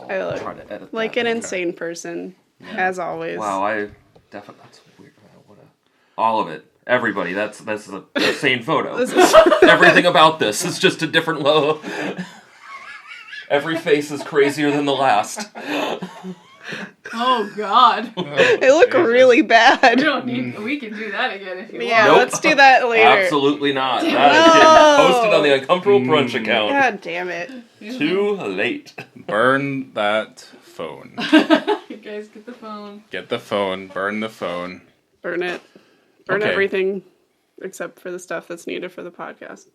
I look try to edit like that an in. insane person, as always. Wow, that's weird. All of it. Everybody, that's an insane photo. Everything about this is just a different low. Every face is crazier than the last. Oh, God. They look really bad. We can do that again if you Yeah, want. Nope. let's do that later. Absolutely not. That is getting posted on the Uncomfortable Brunch account. God damn it. Too late. Burn that phone. You guys get the phone. Get the phone. Burn the phone. Burn it. Burn Okay. everything except for the stuff that's needed for the podcast.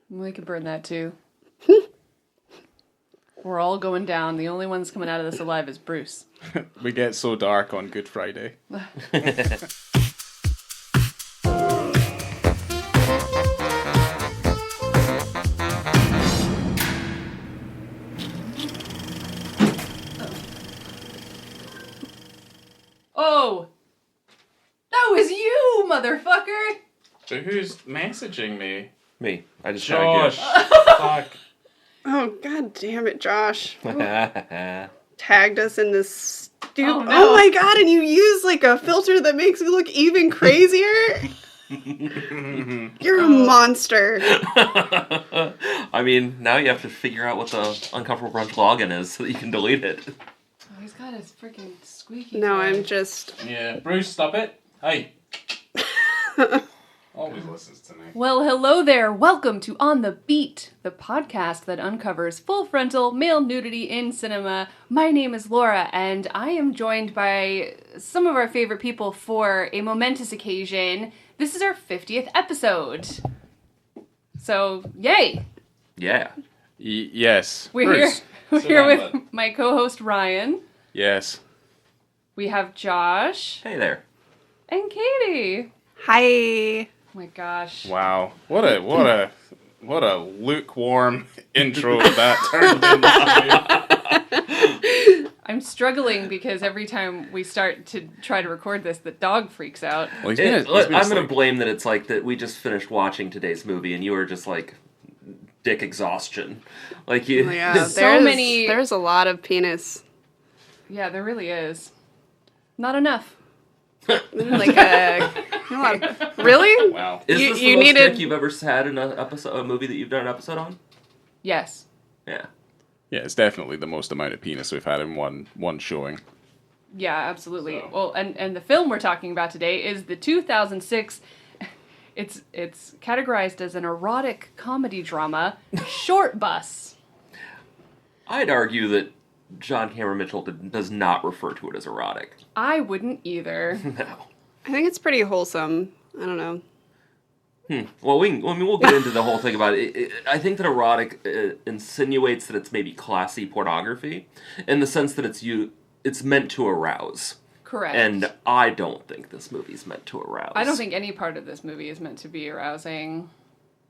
We can burn that too. We're all going down. The only one that's coming out of this alive is Bruce. We get so dark on Good Friday. Oh! That was you, motherfucker! So who's messaging me? Me. I just Josh. Fuck. Oh, god damn it, Josh. tried Tagged us in this stupid... Oh, no. Oh my god, and you use like a filter that makes me look even crazier? You're a monster. I mean, now you have to figure out what the Uncomfortable Brunch login is so that you can delete it. Oh, he's got his freaking squeaky No, toy. I'm just... Yeah, Bruce, stop it. Hey. Always listens to me. Well, hello there. Welcome to On the Beat, the podcast that uncovers full frontal male nudity in cinema. My name is Laura, and I am joined by some of our favorite people for a momentous occasion. This is our 50th episode. So, yay! Yeah. Yes. We're Bruce. here. We're Sit here down, with bud. my co-host Ryan. Yes. We have Josh Hey there. and Katie. Hi. Oh my gosh. Wow. What a lukewarm intro that turned into. I'm struggling because every time we start to try to record this, the dog freaks out. Well, he's I'm been going to asleep. blame that it's like that we just finished watching today's movie and you were just like dick exhaustion. Like you. Yeah, So there's, many- There's a lot of penis. Yeah, there really is. Not enough. Like a lot of, really? Wow. Is You- this you the most needed- dick you've ever had in a movie that you've done an episode on? Yes. Yeah. Yeah, it's definitely the most amount of penis we've had in one showing. Yeah, absolutely. So- Well, and the film we're talking about today is the 2006. It's categorized as an erotic comedy drama, Shortbus. I'd argue that John Cameron Mitchell does not refer to it as erotic. I wouldn't either. No. I think it's pretty wholesome. I don't know. Well, we'll get into the whole thing about it. I think that erotic insinuates that it's maybe classy pornography, in the sense that it's meant to arouse. Correct. And I don't think this movie's meant to arouse. I don't think any part of this movie is meant to be arousing.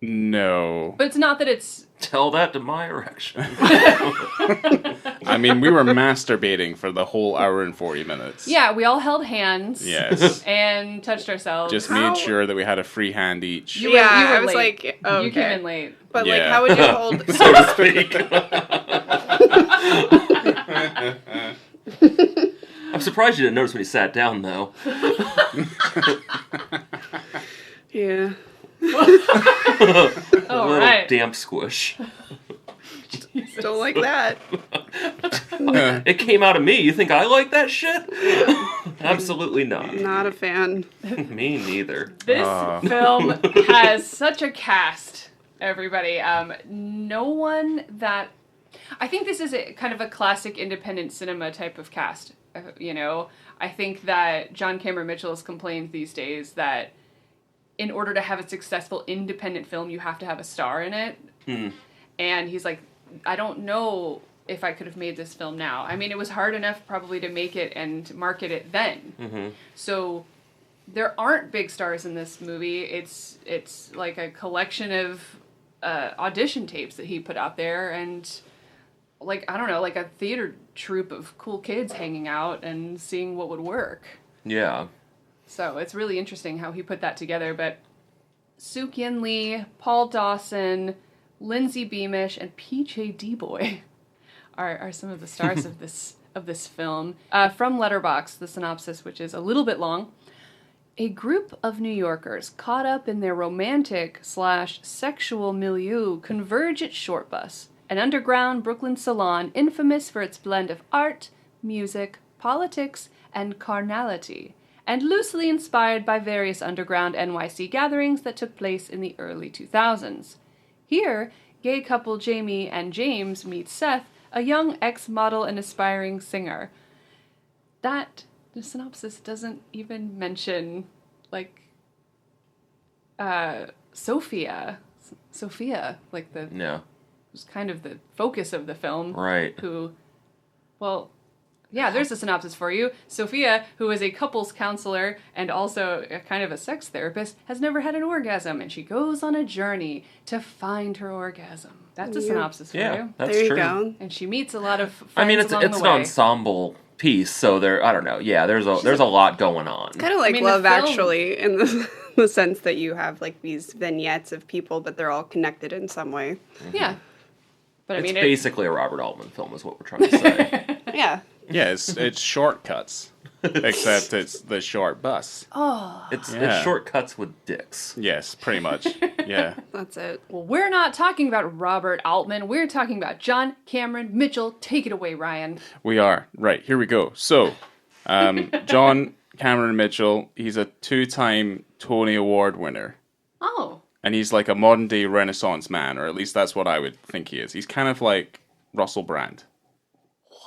No. But it's not that it's... Tell that to my erection. I mean, we were masturbating for the whole hour and 40 minutes. Yeah, we all held hands. Yes. And touched ourselves. Just How- made sure that we had a free hand each. You were I was late. like, oh, You okay. came in late. But like, Yeah. how would you hold? So to speak. I'm surprised you didn't notice when he sat down, though. Yeah. A All little right. damp squish. Don't like that. It came out of me. You think I like that shit? Absolutely not. Not a fan. Me neither. This film has such a cast, everybody. No one that... I think this is kind of a classic independent cinema type of cast. You know, I think that John Cameron Mitchell has complained these days that in order to have a successful independent film, you have to have a star in it. And he's like, I don't know if I could have made this film now. I mean, it was hard enough probably to make it and market it then. So there aren't big stars in this movie. It's like a collection of audition tapes that he put out there, and like, I don't know, like a theater troupe of cool kids hanging out and seeing what would work. Yeah. So it's really interesting how he put that together. But Suk Yin Lee, Paul Dawson, Lindsay Beamish, and PJ D-Boy are some of the stars of this film. From Letterboxd, the synopsis, which is a little bit long. A group of New Yorkers caught up in their romantic/sexual milieu converge at Shortbus, an underground Brooklyn salon infamous for its blend of art, music, politics, and carnality, and loosely inspired by various underground NYC gatherings that took place in the early 2000s. Here, gay couple Jamie and James meet Seth, a young ex-model and aspiring singer. The synopsis doesn't even mention, Sophia. Sophia, who's kind of the focus of the film. Right. There's a synopsis for you. Sophia, who is a couples counselor and also a kind of a sex therapist, has never had an orgasm, and she goes on a journey to find her orgasm. That's a synopsis for you. That's there you true. go. And she meets a lot of friends it's along an the way. ensemble piece, so I don't know. Yeah, there's a lot going on. Kind of like the Love film- Actually, in the sense that you have like these vignettes of people, but they're all connected in some way. Yeah. But It's basically a Robert Altman film, is what we're trying to say. Yeah. Yeah, it's shortcuts, except it's the short bus. It's Yeah. shortcuts with dicks. Yes, pretty much. Yeah. That's it. Well, we're not talking about Robert Altman. We're talking about John Cameron Mitchell. Take it away, Ryan. We are. Right, here we go. So, John Cameron Mitchell, he's a 2-time Tony Award winner. Oh. And he's like a modern day Renaissance man, or at least that's what I would think he is. He's kind of like Russell Brand.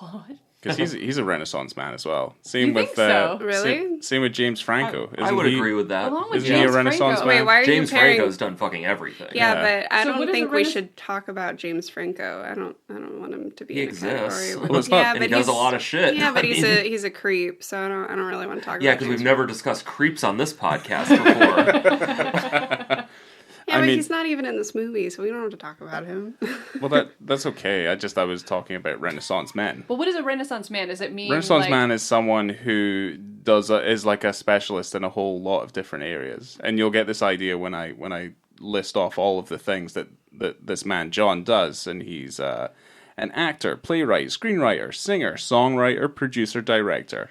What? Because he's a Renaissance man as well. You Same think with so? Really? Same with James Franco. I would agree with that. Along with Isn't he a James Renaissance Franco. man? Wait, why are James you comparing? Franco's done fucking everything. Yeah, Yeah. but I So what don't is think a we Renaissance- should talk about James Franco. I don't want him to be He in a exists. category. Well, it's not- and he does a lot of shit. Yeah, but I he's mean- he's a creep, so I don't really want to talk Yeah, about because James we've never discussed creeps on this podcast before. Yeah, I but mean- he's not even in this movie, so we don't have to talk about him. Well, that's okay. I was talking about Renaissance men. Well, what is a Renaissance man? Does it mean Renaissance man is someone who is like a specialist in a whole lot of different areas, and you'll get this idea when I list off all of the things that this man John does, and he's an actor, playwright, screenwriter, singer, songwriter, producer, director.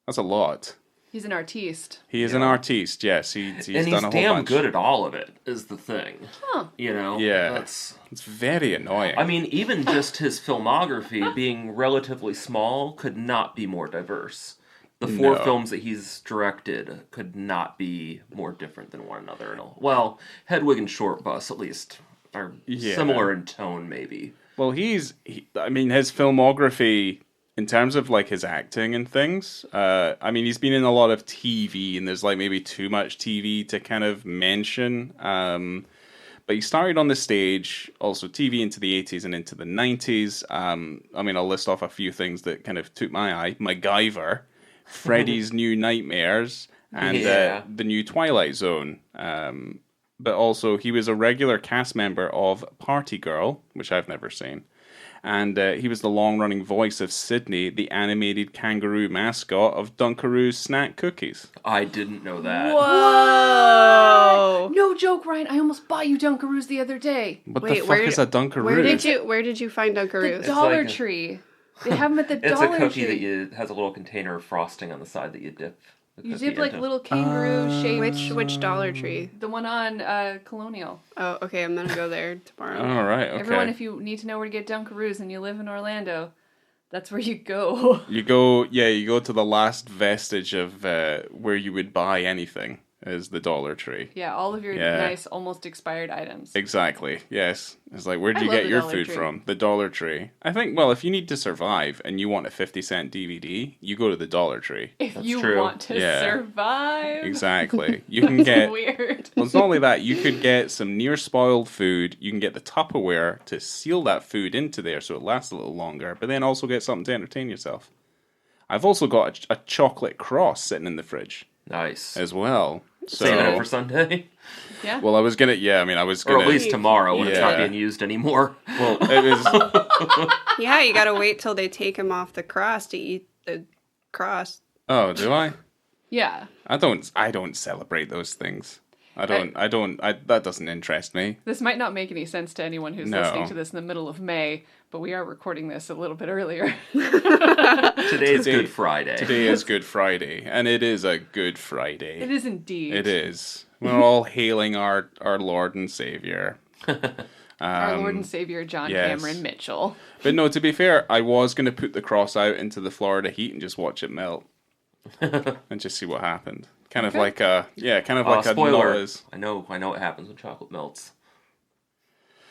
That's a lot. He's an artiste. He is an artiste, yes. He's and done he's a whole damn bunch. good at all of it, is the thing. Huh. You know? Yeah. It's very annoying. I mean, even just his filmography being relatively small could not be more diverse. The 4 No. films that he's directed could not be more different than one another. Well, Hedwig and Shortbus, at least, are Yeah. similar in tone, maybe. Well, his filmography, in terms of like his acting and things, he's been in a lot of TV, and there's like maybe too much TV to kind of mention. But he started on the stage, also TV into the 80s and into the 90s. I'll list off a few things that kind of took my eye. MacGyver, Freddy's New Nightmares, and the new Twilight Zone. But also, he was a regular cast member of Party Girl, which I've never seen. And he was the long-running voice of Sydney, the animated kangaroo mascot of Dunkaroos Snack Cookies. I didn't know that. Whoa! No joke, Ryan. I almost bought you Dunkaroos the other day. What Wait, the where fuck is a Dunkaroo? Where did you find The Dunkaroos? Dollar like a- Tree. They have them at the It's Dollar a cookie Tree. that has a little container of frosting on the side that you dip. the You cookie dip like into. little kangaroo shaped. Which Dollar Tree? The one on Colonial. Oh, okay. I'm gonna go there tomorrow. All right, okay. Everyone, if you need to know where to get Dunkaroos and you live in Orlando, that's where you go. You go to the last vestige of where you would buy anything, is the Dollar Tree. Yeah, all of your Yeah. nice, almost expired items. Exactly, yes. It's like, where'd I you love get the your Dollar food Tree. from? The Dollar Tree. I think, well, if you need to survive and you want a 50-cent DVD, you go to the Dollar Tree. If That's you true. want to Yeah. survive. Exactly. You can get... Weird. Well, it's not only that. You could get some near-spoiled food. You can get the Tupperware to seal that food into there so it lasts a little longer, but then also get something to entertain yourself. I've also got a chocolate cross sitting in the fridge Nice. as well. So, Saving it for Sunday. Yeah. well, I was gonna... Yeah, I mean, I was Or gonna... at least tomorrow when it's not Yeah. being used anymore. Well, it was... Yeah, you gotta wait till they take him off the cross to eat the cross. Oh, do I? Yeah. I don't celebrate those things. That doesn't interest me. This might not make any sense to anyone who's No. listening to this in the middle of May, but we are recording this a little bit earlier. Today's Good Friday. Today is Good Friday, and it is a Good Friday. It is indeed. It is. We're all hailing our Lord and Savior. Our Lord and Savior, John yes. Cameron Mitchell. But no, to be fair, I was going to put the cross out into the Florida heat and just watch it melt. And just see what happened. Kind of like a spoiler. Noah's. I know what happens when chocolate melts.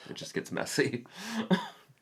It just gets messy.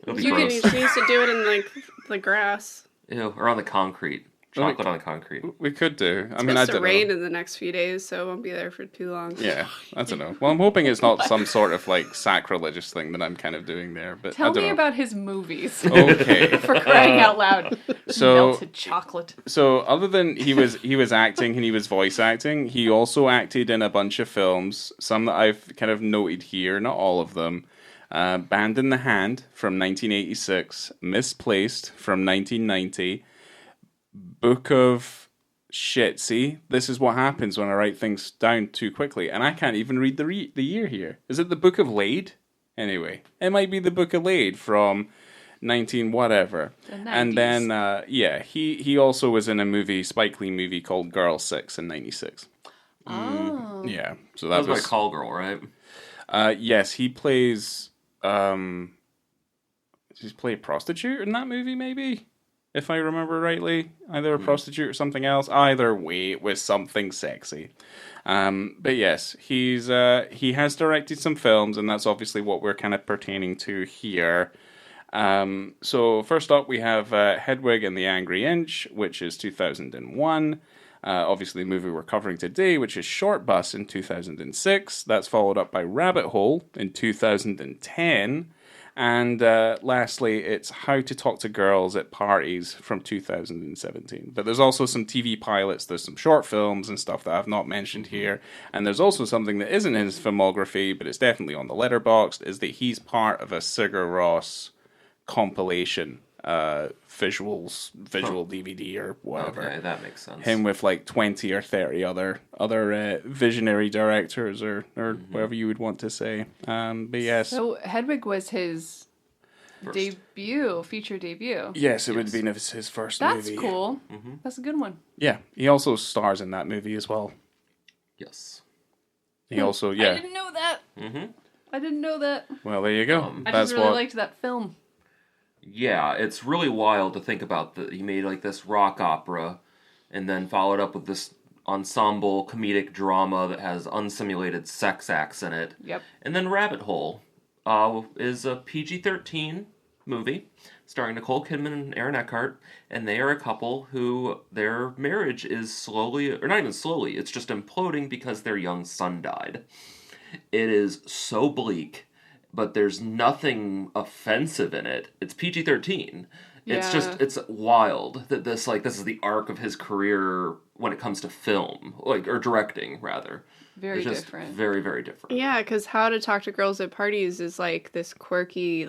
It'll be You gross. used to do it in like the grass. Ew, or on the concrete. Chocolate on the concrete. We could do. I It's mean, I supposed to don't rain know. in the next few days, so it won't be there for too long. Yeah, I don't know. Well, I'm hoping it's not some sort of like sacrilegious thing that I'm kind of doing there. But I Tell don't me know. about his movies. Okay. For crying out loud. So- Melted chocolate. So other than he was acting and he was voice acting, he also acted in a bunch of films. Some that I've kind of noted here, not all of them. Band in the Hand from 1986, Misplaced from 1990, Book of Shitsy. This is what happens when I write things down too quickly, and I can't even read the year here. Is it the Book of Laid? Anyway, it might be the Book of Laid from 19 whatever. And then he also was in a Spike Lee movie called Girl 6 in 96. Oh. Yeah, so That that was was my call girl, right? yes, he plays he's played prostitute in that movie, maybe, if I remember rightly. Either a prostitute or something else. Either way, it was something sexy. But yes, he has directed some films, and that's obviously what we're kind of pertaining to here. So first up, we have Hedwig and the Angry Inch, which is 2001. Obviously, the movie we're covering today, which is Shortbus in 2006. That's followed up by Rabbit Hole in 2010. And lastly, it's How to Talk to Girls at Parties from 2017. But there's also some TV pilots, there's some short films and stuff that I've not mentioned here. And there's also something that isn't in his filmography, but it's definitely on the Letterboxd, is that he's part of a Sigur Rós compilation, visual DVD or whatever. Okay, that makes sense. Him with like 20 or 30 other visionary directors or whatever you would want to say. But yes. So Hedwig was his feature debut. Yes, it would have been his first That's movie. cool. That's a good one. Yeah, he also stars in that movie as well. Yes. He also, I didn't know that. I didn't know that. Well, there you go. I That's just really what. liked that film. Yeah, it's really wild to think about that he made like this rock opera and then followed up with this ensemble comedic drama that has unsimulated sex acts in it. Yep. And then Rabbit Hole is a PG-13 movie starring Nicole Kidman and Aaron Eckhart, and they are a couple who their marriage is slowly, or not even slowly, it's just imploding because their young son died. It is so bleak, but there's nothing offensive in it. It's PG-13. It's just, it's wild that this is the arc of his career when it comes to film, or directing, rather. Very It's just different. Very, very different. Yeah, because How to Talk to Girls at Parties is like this quirky,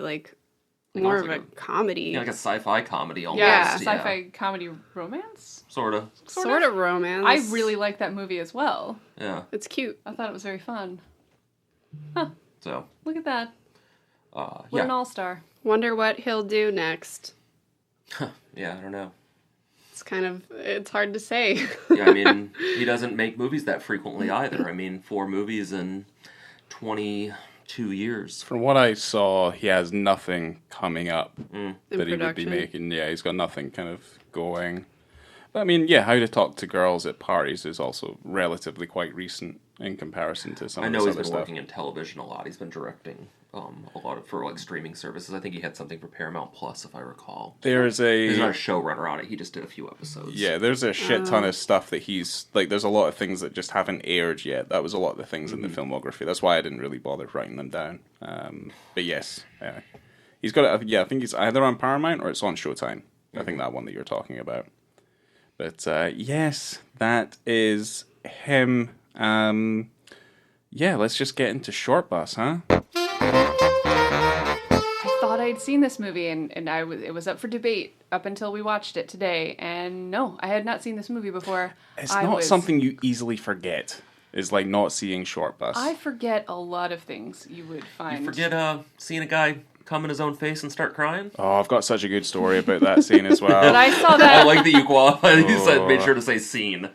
more of almost a comedy. Yeah, like a sci-fi comedy almost. Yeah, sci-fi comedy romance? Sort of. Sort of romance. I really like that movie as well. Yeah. It's cute. I thought it was very fun. So, Look at that. What an yeah. all-star. Wonder what he'll do next. Yeah, I don't know. It's hard to say. Yeah, I mean, he doesn't make movies that frequently either. I mean, 4 movies in 22 years. From what I saw, he has nothing coming up In that he would be production. making. Yeah, he's got nothing kind of going. But I mean, yeah, How to Talk to Girls at Parties is also relatively quite recent in comparison to some I of know this he's other been stuff. working in television a lot. He's been directing a lot for streaming services. I think he had something for Paramount Plus, if I recall. There's He's not a a showrunner on it. He just did a few episodes. yeah, there's a shit ton of stuff that he's like. There's a lot of things that just haven't aired yet. That was a lot of the things in the filmography. That's why I didn't really bother writing them down. But yes, he's got it. Yeah, I think it's either on Paramount or it's on Showtime. I think that one that you're talking about. But yes, that is him. Yeah, let's just get into Shortbus, huh? I thought I'd seen this movie, and it was up for debate up until we watched it today. And no, I had not seen this movie before. It's not something you easily forget. is like not seeing Shortbus. I forget a lot of things you would find. You forget seeing a guy come in his own face and start crying? Oh, I've got such a good story about that scene as well. But I saw that. I like that you qualified. You said made sure to say scene.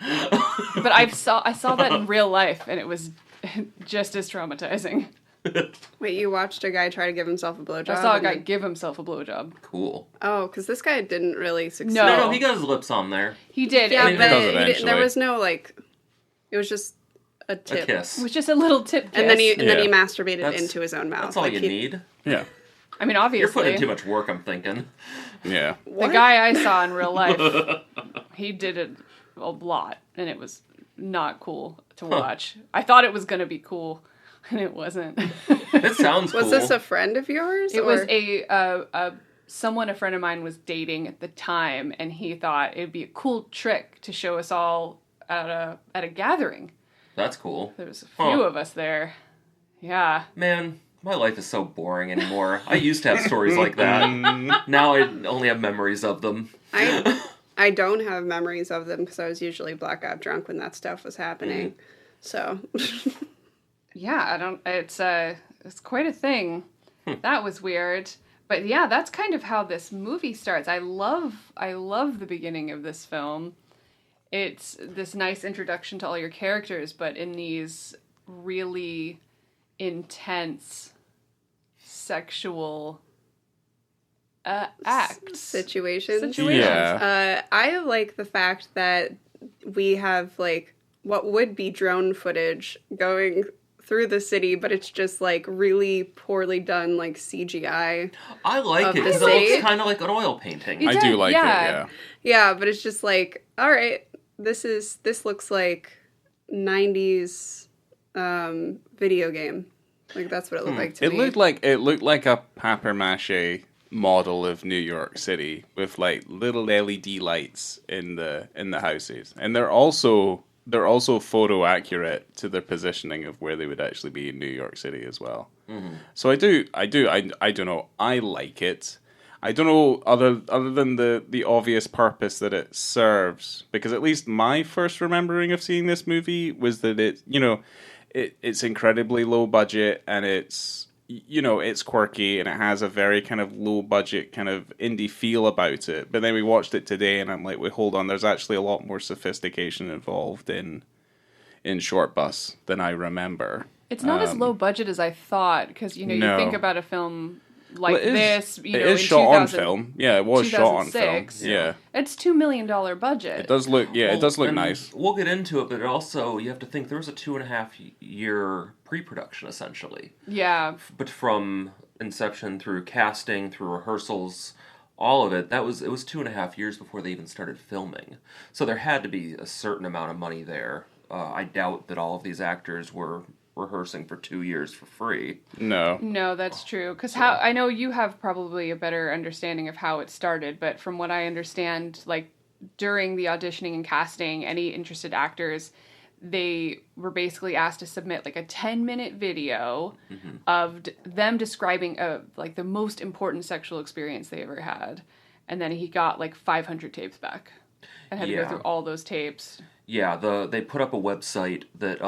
But I saw that in real life, and it was just as traumatizing. Wait, you watched a guy try to give himself a blowjob? I saw a guy give himself a blowjob. Cool. Oh, because this guy didn't really succeed. No. No, he got his lips on there. He did. Yeah, and but does he eventually. there was no, like, it was just a A tip. kiss. it was just a little tip kiss. And then he Yeah. masturbated That's- into his own mouth. That's all like you he- need. Yeah. I mean, You're obviously. putting in too much work, I'm thinking. Yeah. The What? guy I saw in real life, he did it a lot, and it was not cool to watch. I thought it was going to be cool, and it wasn't. It sounds cool. Was this a friend of yours? It or- was a someone a friend of mine was dating at the time, and he thought it'd be a cool trick to show us all at a gathering. That's cool. There was a few Huh. of us there. Yeah. Man, my life is so boring anymore. I used to have stories like that. Now I only have memories of them. I don't have memories of them because I was usually blackout drunk when that stuff was happening. So, Yeah, I don't. It's quite a thing. That was weird, but yeah, that's kind of how this movie starts. I love the beginning of this film. It's this nice introduction to all your characters, but in these really intense sexual acts. situations. Yeah. I like the fact that we have, like, what would be drone footage going through the city, but it's just, like, really poorly done, like, CGI. I like Of it the because it city. looks kind of like an oil painting. It I did, do like yeah. it, yeah. Yeah, but it's just like, all right, this looks like 90s video game. Like, that's what it looked like to It me. looked like a papier mâché model of New York City with like little LED lights in the houses, and they're also photo accurate to their positioning of where they would actually be in New York City as well. So I don't know. I like it. I don't know other than the obvious purpose that it serves, because at least my first remembering of seeing this movie was that it's incredibly low budget, and it's quirky, and it has a very kind of low budget kind of indie feel about it. But then we watched it today, and I'm like, wait, hold on, there's actually a lot more sophistication involved in Shortbus than I remember. It's not as low budget as I thought, because you No. think about a film like Well, this, it in is shot on 2000 film. Yeah, it was shot on film. 2006. Yeah. It's $2 million budget. It does look And nice. We'll get into it, but it also, you have to think there was a 2.5 year pre-production essentially. Yeah. But from inception through casting, through rehearsals, all of it, it was 2.5 years before they even started filming. So there had to be a certain amount of money there. I doubt that all of these actors were rehearsing for 2 years for free. No. No, that's true. Because I know you have probably a better understanding of how it started, but from what I understand, like during the auditioning and casting, any interested actors, they were basically asked to submit like a 10-minute video of them describing like the most important sexual experience they ever had, and then he got like 500 tapes back, and had to go Yeah. through all those tapes. Yeah, they put up a website that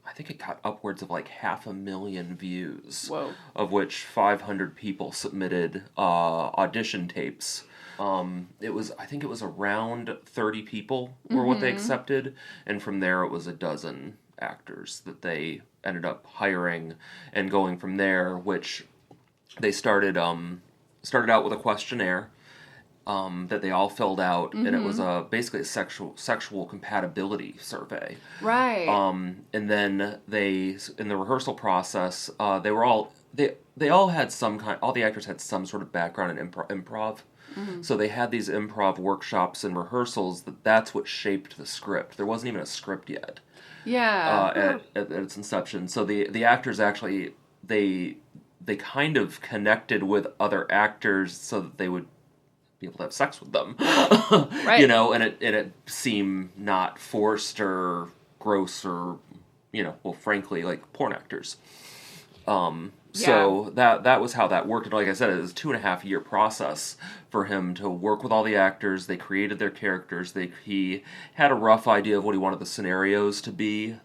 I think it got upwards of like 500,000 views. Whoa. Of which 500 people submitted audition tapes. I think it was around 30 people were what they accepted, and from there it was a dozen actors that they ended up hiring and going from there, which they started out with a questionnaire that they all filled out, and it was basically a sexual compatibility survey. Right. And then they, in the rehearsal process, all the actors had some sort of background in improv. So they had these improv workshops and rehearsals. That's what shaped the script. There wasn't even a script yet Yeah. at its inception. So the actors actually they kind of connected with other actors so that they would be able to have sex with them. Right. And it seemed not forced or gross or frankly, like porn actors. So that was how that worked. And like I said, it was a 2.5 year process for him to work with all the actors. They created their characters. He had a rough idea of what he wanted the scenarios to be.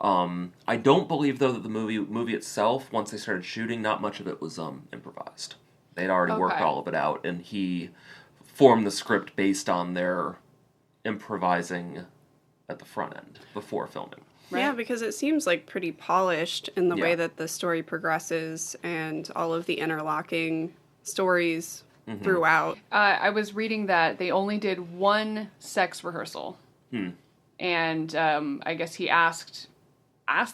I don't believe, though, that the movie itself, once they started shooting, not much of it was improvised. They'd already worked all of it out, and he formed the script based on their improvising at the front end before filming. Right. Yeah, because it seems like pretty polished in the way that the story progresses and all of the interlocking stories throughout. I was reading that they only did one sex rehearsal, and I guess he asked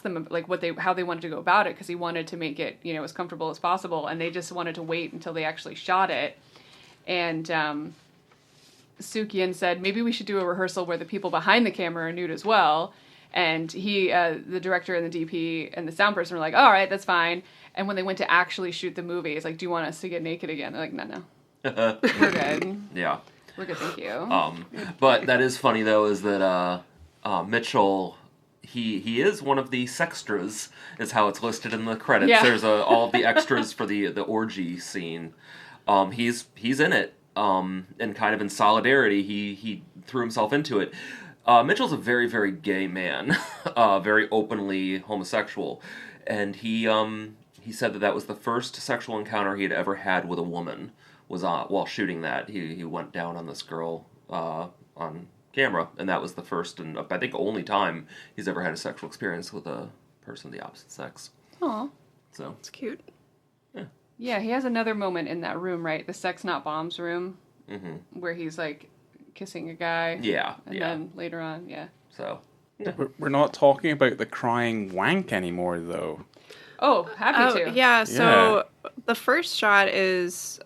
them like how they wanted to go about it, because he wanted to make it as comfortable as possible, and they just wanted to wait until they actually shot it. And Sukien said, maybe we should do a rehearsal where the people behind the camera are nude as well. And he, the director and the DP and the sound person were like, all right, that's fine. And when they went to actually shoot the movie, it's like, do you want us to get naked again? They're like, no. We're good. Yeah. We're good, thank you. But that is funny, though, is that Mitchell, he is one of the sextras, is how it's listed in the credits. Yeah. There's all of the extras for the orgy scene. He's in it, and kind of in solidarity, he threw himself into it. Mitchell's a very, very gay man, very openly homosexual, and he said that was the first sexual encounter he had ever had with a woman, was while shooting that. He went down on this girl on camera, and that was the first and I think only time he's ever had a sexual experience with a person of the opposite sex. Aw. So It's cute. Yeah, he has another moment in that room, right? The Sex Not Bombs room, where he's like kissing a guy. Yeah. And then later on, So. Yeah. We're not talking about the crying wank anymore, though. Oh, happy to. Yeah, so the first shot is,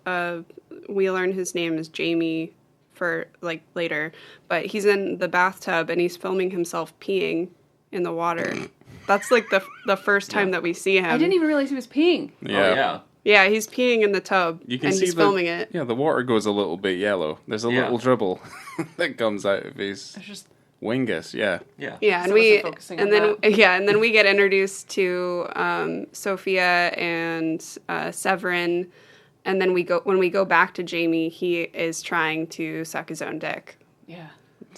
we learn his name is Jamie for, like, later, but he's in the bathtub and he's filming himself peeing in the water. That's, like, the first time that we see him. I didn't even realize he was peeing. Yeah. Oh, yeah. Yeah, he's peeing in the tub, You can and see he's filming it. Yeah, the water goes a little bit yellow. There's a little dribble that comes out of his It's just wingus, yeah. Yeah, So wasn't focusing on that. and then we get introduced to Sophia and Severin, and then when we go back to Jamie, he is trying to suck his own dick. yeah.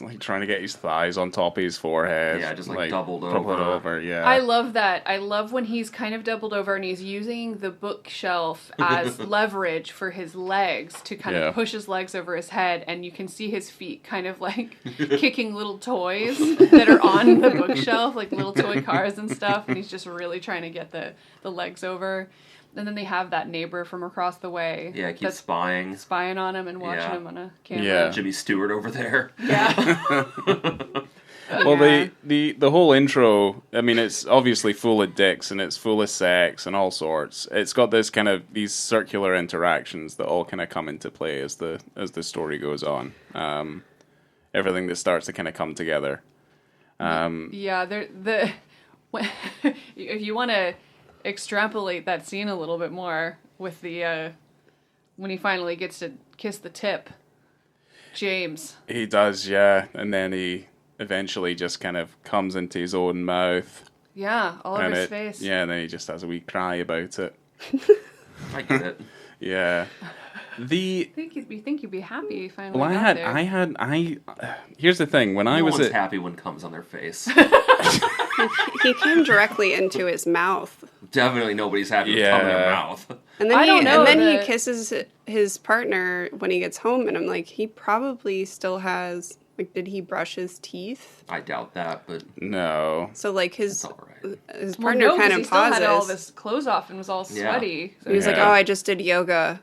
Like trying to get his thighs on top of his forehead. Yeah, just like doubled It over. over, yeah. I love that. I love when he's kind of doubled over and he's using the bookshelf as leverage for his legs to kind of push his legs over his head, and you can see his feet kind of like kicking little toys that are on the bookshelf, like little toy cars and stuff, and he's just really trying to get the legs over. And then they have that neighbor from across the way. Yeah, keeps spying on him and watching him on a camera. Yeah. Jimmy Stewart over there. Yeah. Well, the whole intro, I mean, it's obviously full of dicks and it's full of sex and all sorts. It's got this kind of these circular interactions that all kind of come into play as the story goes on. Everything that starts to kind of come together. Yeah, if you want to extrapolate that scene a little bit more with the when he finally gets to kiss the tip, James. He does, yeah, and then he eventually just kind of comes into his own mouth. Yeah, all over his face. Yeah, and then he just has a wee cry about it. I get it. Yeah. You think you'd be happy you finally Well, got there. here's the thing. When I was No one's happy when comes on their face. He came directly into his mouth. Definitely nobody's happy with cum in their mouth. And then he kisses his partner when he gets home, and I'm like, he probably still has, like, did he brush his teeth? I doubt that, but No. So, like, his all right. partner kind of he still had all pauses. his clothes off and was all sweaty. So He was like, Yeah. oh, I just did yoga.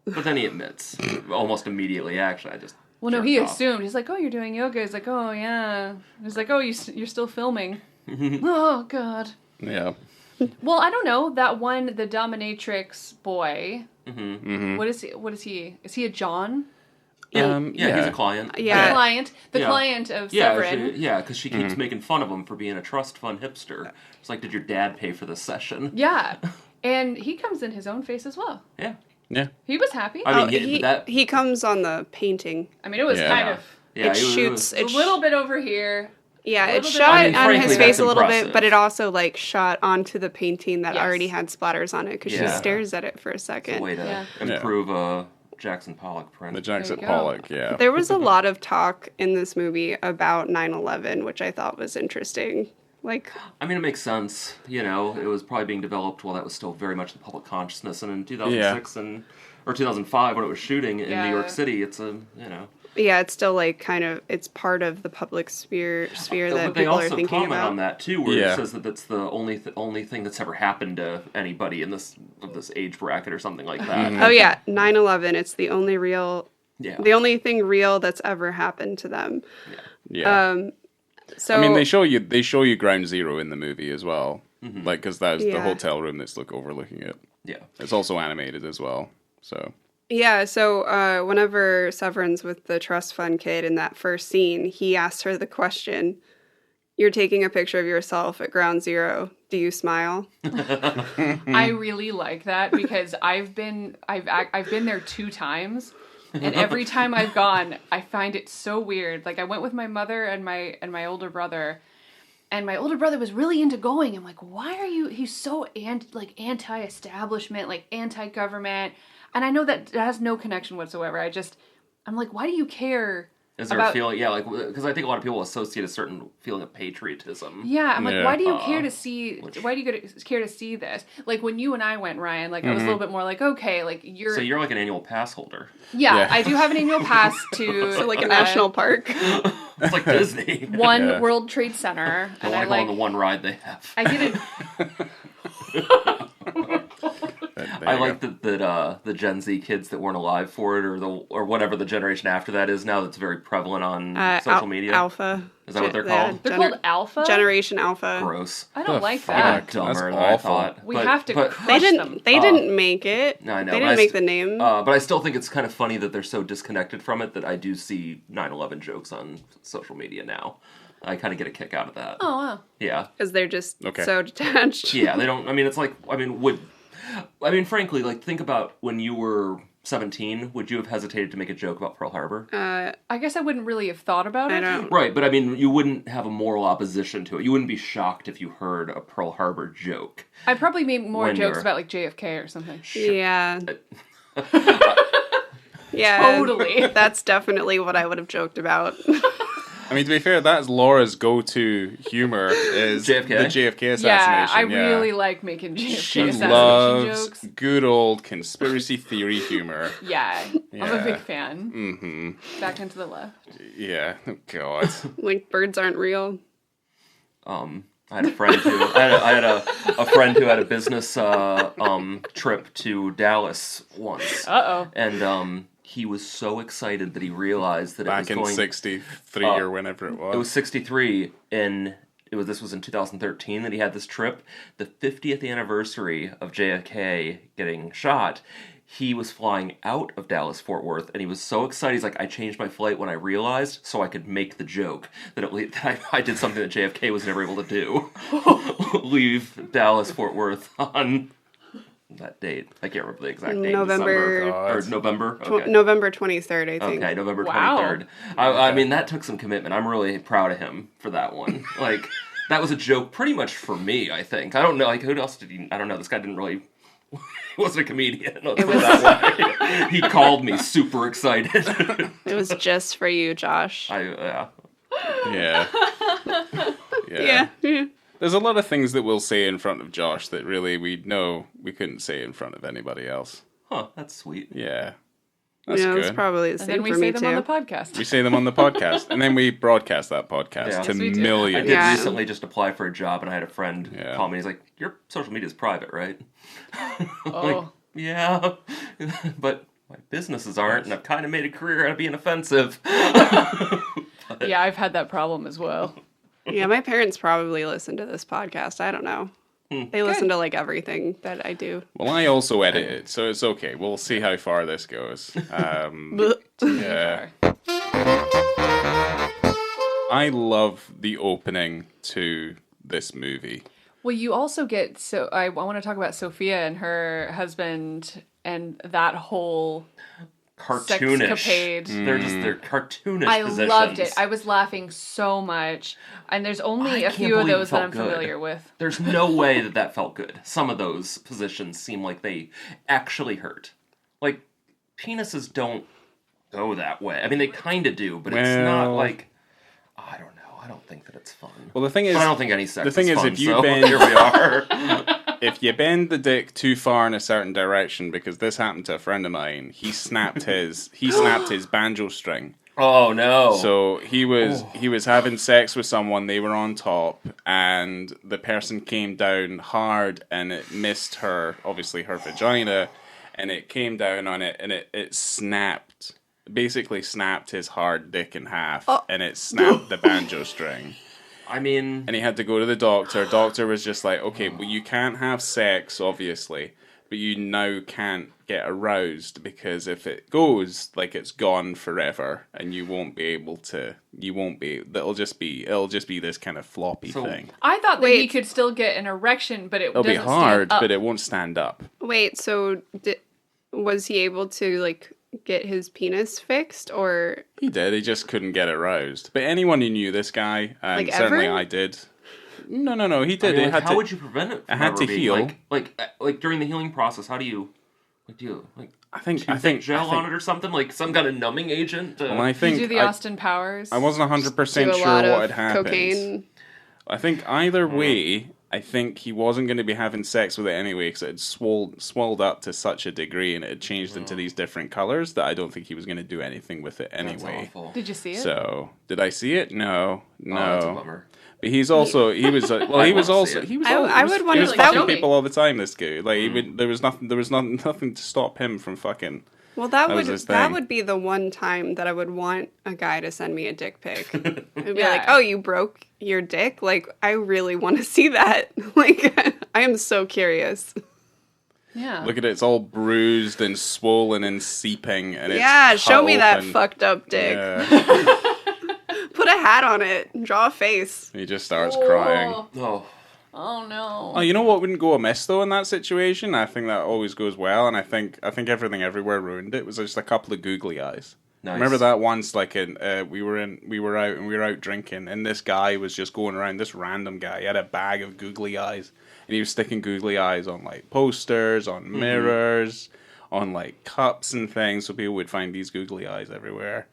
But then he admits, almost immediately, actually, I just well, no, he jerked off. assumed. He's like, oh, you're doing yoga. He's like, oh, yeah. He's like, oh, you're still filming. Oh, God. Yeah. Well, I don't know. That one, the dominatrix boy. Mm-hmm. What is he? Is he a John? Yeah, he's a client. Yeah. The client of Yeah, Severin. because she keeps making fun of him for being a trust fund hipster. It's like, did your dad pay for this session? Yeah. And he comes in his own face as well. Yeah. Yeah. He was happy. I mean, He comes on the painting. I mean, it was kind of Yeah, It shoots a little bit over here. Yeah, A it little bit- shot I mean, on frankly, his face that's a little impressive. bit, but it also like shot onto the painting that Yes. already had splatters on it because she Yeah. stares at it for a It's a second. way to Yeah. improve a Jackson Pollock print. The Jackson There you go. Pollock, yeah. There was a lot of talk in this movie about 9/11, which I thought was interesting. Like, I mean, it makes sense. You know, it was probably being developed while that was still very much the public consciousness. And in 2006 or 2005, when it was shooting in New York City, it's yeah, it's still like kind of, it's part of the public sphere that people are thinking about. But they also comment on that too, where it says that that's the only thing that's ever happened to anybody in this age bracket or something like that. Oh yeah, 9/11. It's the only thing real that's ever happened to them. Yeah. So I mean, they show you Ground Zero in the movie as well, like because that's the hotel room that's overlooking it. Yeah, it's also animated as well. So yeah, so whenever Severin's with the trust fund kid in that first scene, he asks her the question, "You're taking a picture of yourself at Ground Zero. Do you smile?" I really like that because I've been there 2 times. And every time I've gone, I find it so weird. Like I went with my mother and my older brother, and my older brother was really into going. I'm like, why are you? He's so anti-establishment, like anti-government, and I know that has no connection whatsoever. I'm like, why do you care? Is there a feeling? Yeah, like because I think a lot of people associate a certain feeling of patriotism. Yeah, I'm like, why do you care to see? Why do you care to see this? Like when you and I went, Ryan. Like I was a little bit more like, okay, like you're. So you're like an annual pass holder. Yeah, I do have an annual pass to like a national park. It's like Disney. One World Trade Center. I want to go on the one ride they have. I did it. I like that the Gen Z kids that weren't alive for it, or whatever the generation after that is now, that's very prevalent on social media. Alpha. Is that what they're called? They're called Alpha? Generation Alpha. Gross. I don't like Even that. dumber than awful. I thought. We have to crush them. They didn't make it. No, I know. They didn't make the name. But I still think it's kind of funny that they're so disconnected from it that I do see 9/11 jokes on social media now. I kind of get a kick out of that. Oh, wow. Yeah. Because they're just so detached. Yeah, they don't. I mean, it's like. Frankly, like think about when you were 17. Would you have hesitated to make a joke about Pearl Harbor? I guess I wouldn't really have thought about it. Right, but I mean, you wouldn't have a moral opposition to it. You wouldn't be shocked if you heard a Pearl Harbor joke. I'd probably make more jokes about like JFK or something. Sure. Yeah. Yeah. Totally. That's definitely what I would have joked about. I mean, to be fair, that's Laura's go-to humor is JFK? the JFK assassination. Yeah, I really like making JFK She assassination loves jokes. good old conspiracy theory humor. Yeah, I'm a Yeah. big fan. Mm-hmm. Back and to the left. Yeah. Oh, God. Like birds aren't real. I had a friend who had a business trip to Dallas once. Uh-oh. And he was so excited that he realized that Back it was in going 63 or whenever it was. It was 63, and this was in 2013 that he had this trip. The 50th anniversary of JFK getting shot. He was flying out of Dallas Fort Worth, and he was so excited. He's like, I changed my flight when I realized, so I could make the joke that I did something that JFK was never able to do. Leave Dallas Fort Worth on that date. I can't remember the exact date. November. November? Okay. November 23rd, I think. Okay, November 23rd. Wow. I mean, that took some commitment. I'm really proud of him for that one. Like, that was a joke pretty much for me, I think. I don't know, like, who else did he... I don't know, this guy didn't really... He wasn't a comedian. Let's put it that way. He called me super excited. It was just for you, Josh. Yeah. Yeah. There's a lot of things that we'll say in front of Josh that really we know we couldn't say in front of anybody else. Huh, that's sweet. Yeah. That's Yeah, good. it's probably the And same then we for say me them too. on the podcast. We say them on the podcast, and then we broadcast that podcast Yeah. to Yes, we do. I millions. did Yeah. recently just apply for a job, and I had a friend Yeah. call me. He's like, your social media is private, right? Oh. Yeah, but my businesses aren't, and I've kind of made a career out of being offensive. Yeah, I've had that problem as well. Yeah, my parents probably listen to this podcast. I don't know. They listen to like everything that I do. Well, I also edit it, so it's okay. We'll see how far this goes. Yeah. I love the opening to this movie. Well, you also get I want to talk about Sophia and her husband and that whole Cartoonish. sexcapade. They're cartoonish I positions. loved it. I was laughing so much, and there's only I a can't few of believe it those that felt I'm good. familiar with. There's no way that felt good. Some of those positions seem like they actually hurt. Like, penises don't go that way. I mean, they kind of do, but it's not Well- like... I don't know. I don't think that it's fun. Well, the thing is, but I don't think any sex the thing is is, fun, if you so bend, here we are. if you bend the dick too far in a certain direction, because this happened to a friend of mine, he snapped his banjo string. Oh no! So he was having sex with someone. They were on top, and the person came down hard, and it missed her, obviously her vagina, and it came down on it, and it snapped. Basically, snapped his hard dick in half, and it snapped the banjo string. I mean, And he had to go to the doctor. Doctor was just like, okay, well, you can't have sex, obviously, but you now can't get aroused, because if it goes, like, it's gone forever, and it'll just be this kind of floppy thing. I thought that he could still get an erection, but It'll be hard, but it won't stand up. Wait, so was he able to, like, get his penis fixed, or... He did, he just couldn't get aroused. But anyone who knew this guy, and like certainly ever? I did... No, he did. I mean, like, how would you prevent it from had ever to being, heal. Like during the healing process, how do you... I think gel on it or something, like some kind of numbing agent. Well, I think you do the Austin Powers. I wasn't 100% do a sure lot what of had happened. cocaine. I think either way, I think he wasn't going to be having sex with it anyway, because it had swelled up to such a degree, and it had changed into these different colors that I don't think he was going to do anything with it anyway. That's awful. Did you see it? So did I see it? No. Oh, that's a bummer. But he was I would want he was to- fucking that would- people all the time. This guy, like, there was nothing to stop him from fucking. Well, That was his that thing. would be the one time that I would want a guy to send me a dick pic. I'd be Yeah. like, "Oh, you broke your dick? Like, I really want to see that. Like, I am so curious." Yeah. Look at it; it's all bruised and swollen and seeping, and Yeah, it's show cut me that open. fucked up dick. Yeah. Put a hat on it. Draw a face. He just starts crying. Oh, Oh no. Oh, you know what wouldn't go amiss though in that situation? I think that always goes well, and I think Everything Everywhere ruined it. Was just a couple of googly eyes. nice. Remember that once, like we were out drinking, and this guy was just going around. This random guy, he had a bag of googly eyes, and he was sticking googly eyes on like posters, on mirrors, on like cups and things, so people would find these googly eyes everywhere.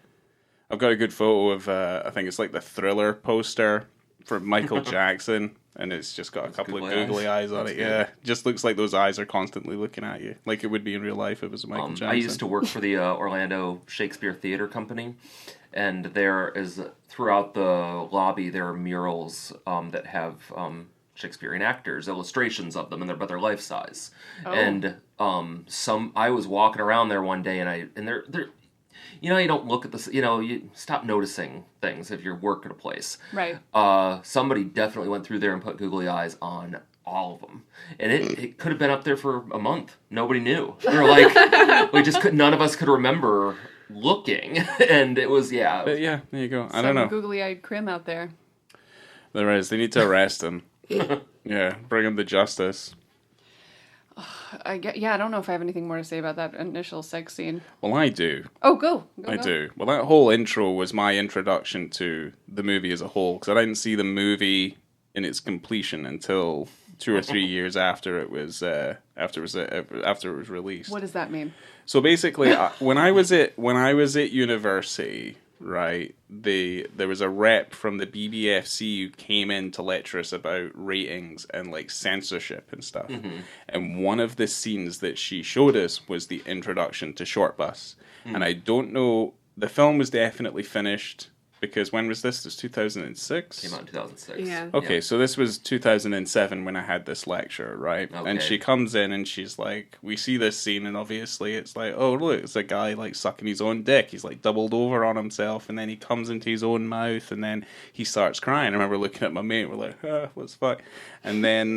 I've got a good photo of I think it's like the Thriller poster for Michael Jackson, and it's just got a couple of googly eyes on it. Yeah, just looks like those eyes are constantly looking at you, like it would be in real life if it was Michael Jackson. I used to work for the Orlando Shakespeare Theater Company, and there is, throughout the lobby, there are murals that have Shakespearean actors, illustrations of them, and they're life size. Oh. And I was walking around there one day, and they're you know, you don't look at this, you know, you stop noticing things if you work at a place. Right. Somebody definitely went through there and put googly eyes on all of them. And it could have been up there for a month. Nobody knew. We were like, none of us could remember looking. And it was, yeah. But yeah, there you go. I Some don't know. googly-eyed crim out there. There is. They need to arrest him. Yeah, bring him to justice. I don't know if I have anything more to say about that initial sex scene. Well, I do. Oh, go. I do. Well, that whole intro was my introduction to the movie as a whole, because I didn't see the movie in its completion until 2 or 3 years after it was released. What does that mean? So basically, when I was at university, right, there was a rep from the BBFC who came in to lecture us about ratings and like censorship and stuff. Mm-hmm. And one of the scenes that she showed us was the introduction to Shortbus. And I don't know, the film was definitely finished, because when was this? This was 2006? Came out in 2006. Yeah. Okay, so this was 2007 when I had this lecture, right? Okay. And she comes in and she's like, we see this scene, and obviously it's like, oh, look, it's a guy like sucking his own dick. He's like doubled over on himself, and then he comes into his own mouth, and then he starts crying. I remember looking at my mate, we're like, what's fuck? And then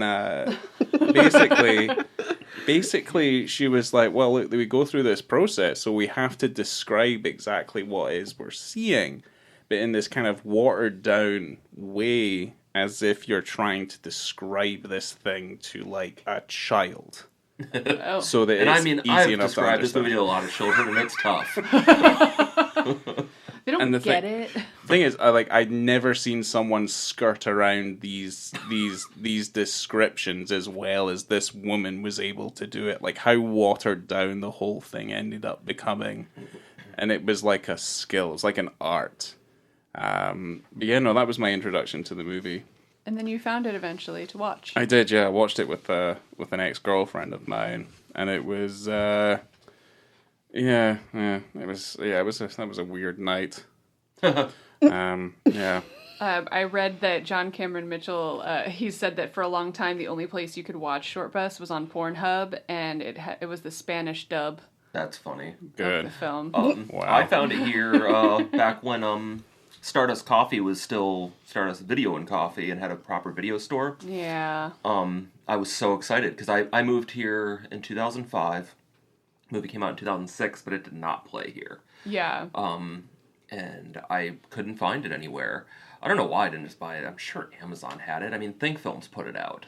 basically she was like, well, look, we go through this process, so we have to describe exactly what it is we're seeing, but in this kind of watered down way, as if you're trying to describe this thing to like a child. Oh. So that And it's I mean, easy I've enough to described this understand. movie to a lot of children, and it's tough. They don't And the get it. Thing is, I'd never seen someone skirt around these descriptions as well as this woman was able to do it. Like how watered down the whole thing ended up becoming, and it was like a skill. It's like an art. But yeah, no, that was my introduction to the movie. And then you found it eventually to watch. I did, yeah. I watched it with an ex-girlfriend of mine, and it was that was a weird night. Yeah. I read that John Cameron Mitchell, he said that for a long time the only place you could watch Shortbus was on Pornhub, and it was the Spanish dub That's funny. of Good. the film. Wow. I found it here back when Stardust Coffee was still Stardust Video and Coffee and had a proper video store. Yeah. I was so excited because I moved here in 2005. The movie came out in 2006, but it did not play here. Yeah. And I couldn't find it anywhere. I don't know why I didn't just buy it. I'm sure Amazon had it. I mean, Think Films put it out.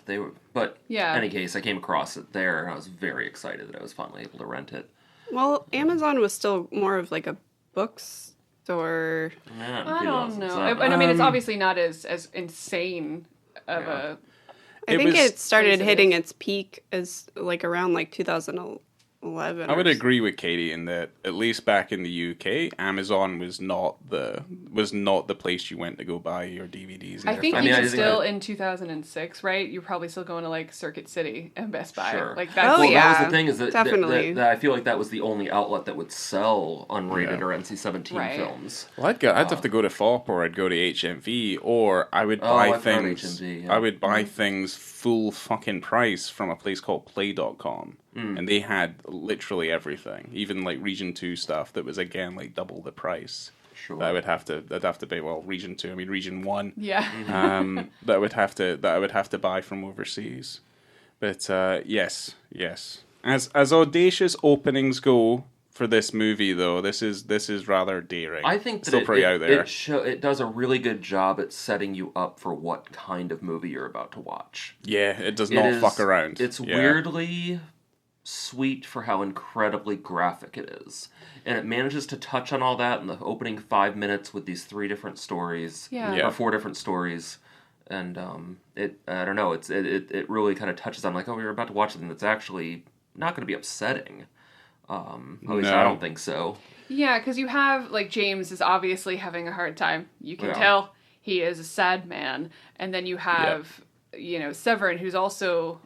But Yeah. in any case, I came across it there, and I was very excited that I was finally able to rent it. Well, Amazon was still more of like a bookstore. Yeah, in I don't know. 2007. I mean, it's obviously not as insane of Yeah. I think it started Place it hitting is. its peak as like around like 2011. I would agree with Katie in that at least back in the UK, Amazon was not the place you went to go buy your DVDs. I either. think I mean, even I think still that- in 2006, right? You're probably still going to like Circuit City and Best Buy. Sure. Like Oh, that's Well, that yeah, was the thing is that, definitely. that I feel like that was the only outlet that would sell unrated Yeah. or NC-17 Right. films. Well, I'd have to go to FOP or I'd go to HMV or I would Oh, buy I've heard things. HMV, yeah. I would buy things full fucking price from a place called Play.com. And they had literally everything, even like Region 2 stuff that was again like double the price. Sure. That I'd have to pay, well, Region 2, I mean Region 1. yeah. That I would have to buy from overseas. But yes. As audacious openings go for this movie, though, this is rather daring. I think that still pretty out there. it does a really good job at setting you up for what kind of movie you're about to watch. Yeah, it does It not is- fuck around. It's Yeah. weirdly sweet for how incredibly graphic it is. And it manages to touch on all that in the opening 5 minutes with these 3 different stories. Yeah. Yeah. Or 4 different stories. And I don't know, it really kind of touches on like, oh, you're about to watch something that's actually not going to be upsetting. At least No. I don't think so. Yeah, because you have, like, James is obviously having a hard time. You can Yeah. tell he is a sad man. And then you have, Severin, who's also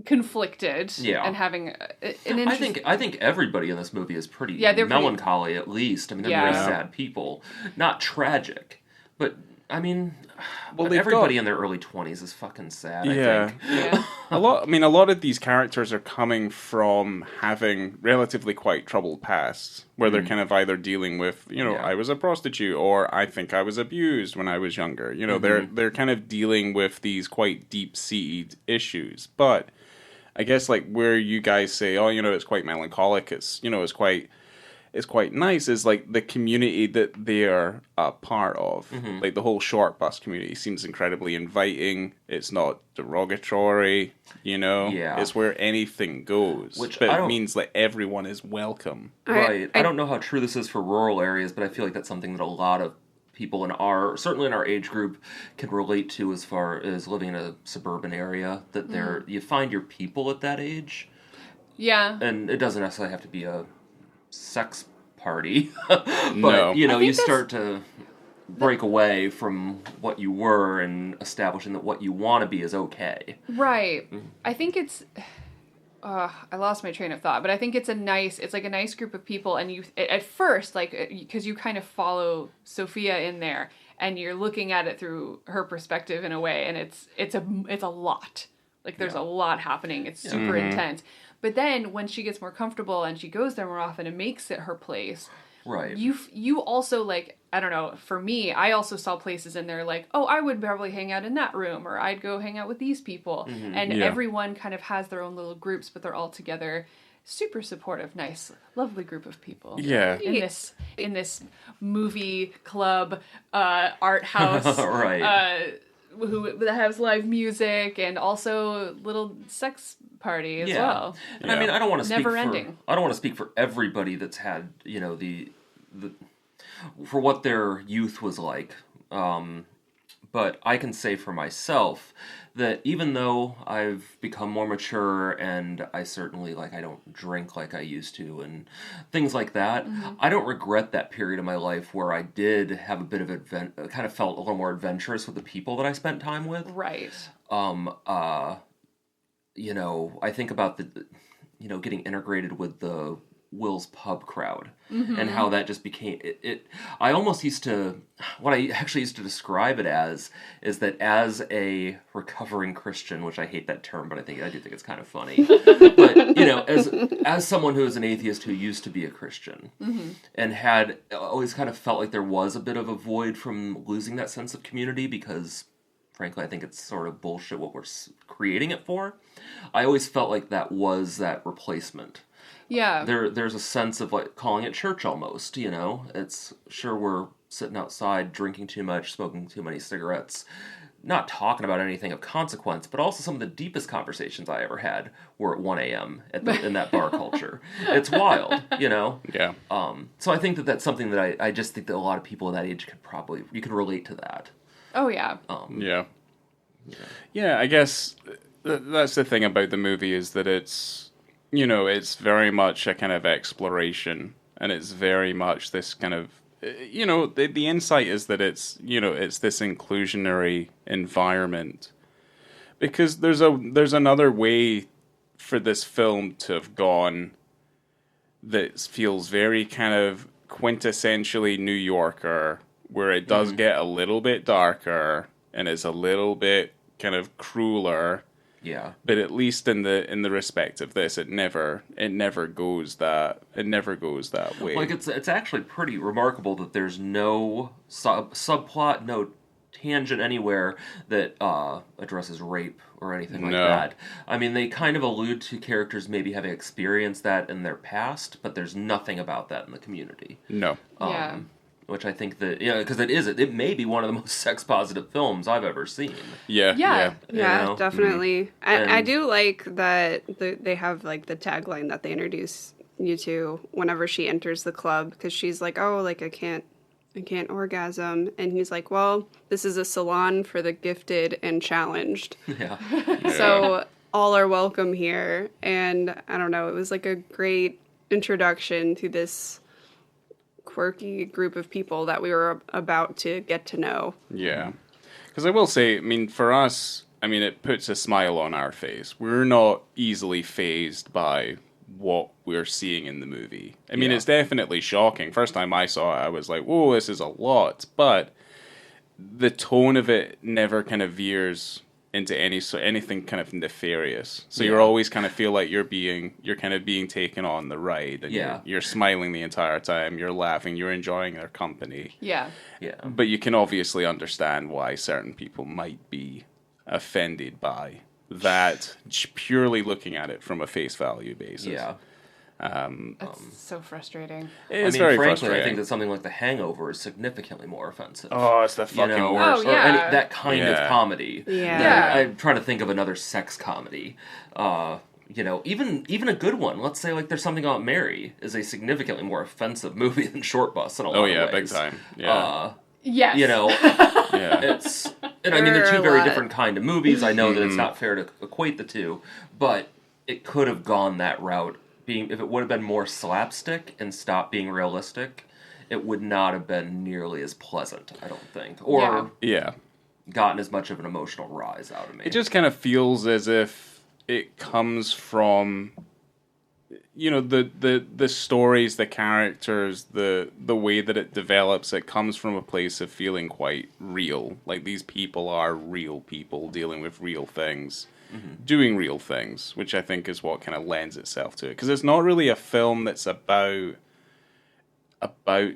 conflicted Yeah. and having an I interesting... think everybody in this movie is pretty Yeah, they're pretty- melancholy at least. I mean, they're Yeah. very sad people. Not tragic, but I mean, Well, but they've everybody got- in their early 20s is fucking sad, Yeah. I think. Yeah. A lot of these characters are coming from having relatively quite troubled pasts, where they're kind of either dealing with, Yeah. I was a prostitute, or I think I was abused when I was younger. They're kind of dealing with these quite deep-seated issues. But I guess like where you guys say, oh, it's quite melancholic. It's quite nice is like the community that they're a part of. Like the whole Shortbus community seems incredibly inviting. It's not derogatory, Yeah. It's where anything goes. Which but I it don't- means that everyone is welcome. Right. I don't know how true this is for rural areas, but I feel like that's something that a lot of people certainly in our age group, can relate to as far as living in a suburban area. That you find your people at that age, Yeah. and it doesn't necessarily have to be a sex party, but No. you I think start to break away from what you were and establishing that what you want to be is okay. Right. I think it's... I lost my train of thought, but I think it's a nice group of people, and you at first, like, because you kind of follow Sophia in there, and you're looking at it through her perspective in a way, and it's a lot. Like, there's a lot happening. It's super intense. But then when she gets more comfortable and she goes there more often and makes it her place, Right. you also, like, I don't know, for me, I also saw places in there like, oh, I would probably hang out in that room, or I'd go hang out with these people. And Yeah. everyone kind of has their own little groups, but they're all together. Super supportive, nice, lovely group of people. Yeah. In this movie club, art house. Right. That has live music and also little sex party as well. And I mean, I don't want to speak Never for ending. I don't want to speak for everybody that's had the for what their youth was like. But I can say for myself that even though I've become more mature and I certainly, like, I don't drink like I used to and things like that, I don't regret that period of my life where I did have a bit of kind of felt a little more adventurous with the people that I spent time with. Right. You know, I think about getting integrated with the Will's Pub crowd and how that just became it. I almost used to, what I actually used to describe it as is that as a recovering Christian, which I hate that term, but I do think it's kind of funny. But, you know, as someone who is an atheist who used to be a Christian and had always kind of felt like there was a bit of a void from losing that sense of community because, frankly, I think it's sort of bullshit what we're creating it for. I always felt like that was that replacement. Yeah. There's a sense of like calling it church almost, you know? It's sure we're sitting outside drinking too much, smoking too many cigarettes, not talking about anything of consequence, but also some of the deepest conversations I ever had were at 1 a.m. In that bar culture. It's wild, you know? Yeah. So I think that's something that I just think that a lot of people at that age you can relate to that. Oh, yeah. Yeah, I guess that's the thing about the movie is that it's very much a kind of exploration, and it's very much this kind of, the insight is that it's this inclusionary environment, because there's another way for this film to have gone that feels very kind of quintessentially New Yorker, where it does get a little bit darker and is a little bit kind of crueler. Yeah. But at least in the respect of this, it never goes that way. Like it's actually pretty remarkable that there's no subplot, no tangent anywhere that addresses rape or anything like that. I mean, they kind of allude to characters maybe having experienced that in their past, but there's nothing about that in the community. No. Yeah. Which I think that, because it may be one of the most sex-positive films I've ever seen. Yeah. Yeah, You know? definitely. I do like that they have, like, the tagline that they introduce you to whenever she enters the club, because she's like, oh, like, I can't orgasm. And he's like, well, this is a salon for the gifted and challenged. Yeah. So all are welcome here. And I don't know, it was like a great introduction to this quirky group of people that we were about to get to know. Yeah. Because I will say, I mean, for us, I mean, it puts a smile on our face. We're not easily fazed by what we're seeing in the movie. I mean, it's definitely shocking. First time I saw it, I was like, whoa, this is a lot. But the tone of it never kind of veers into anything kind of nefarious. So you're always kind of feel like you're kind of being taken on the ride, and you're smiling the entire time, you're laughing, you're enjoying their company. Yeah. Yeah. But you can obviously understand why certain people might be offended by that, purely looking at it from a face value basis. Yeah. That's so frustrating. It's very very frankly, frustrating. I think that something like The Hangover is significantly more offensive. Oh, it's the fucking worst. Or that kind of comedy. Yeah. I'm trying to think of another sex comedy. Even a good one. Let's say like There's Something About Mary is a significantly more offensive movie than Shortbus in a lot of ways. Big time. Yeah. Yes. It's... And I mean, they're two very different kind of movies. I know that it's not fair to equate the two, but it could have gone that route. If it would have been more slapstick and stopped being realistic, it would not have been nearly as pleasant, I don't think. Or gotten as much of an emotional rise out of me. It just kind of feels as if it comes from, the stories, the characters, the way that it develops. It comes from a place of feeling quite real. Like, these people are real people dealing with real things. Doing real things, which I think is what kind of lends itself to it. Because it's not really a film that's about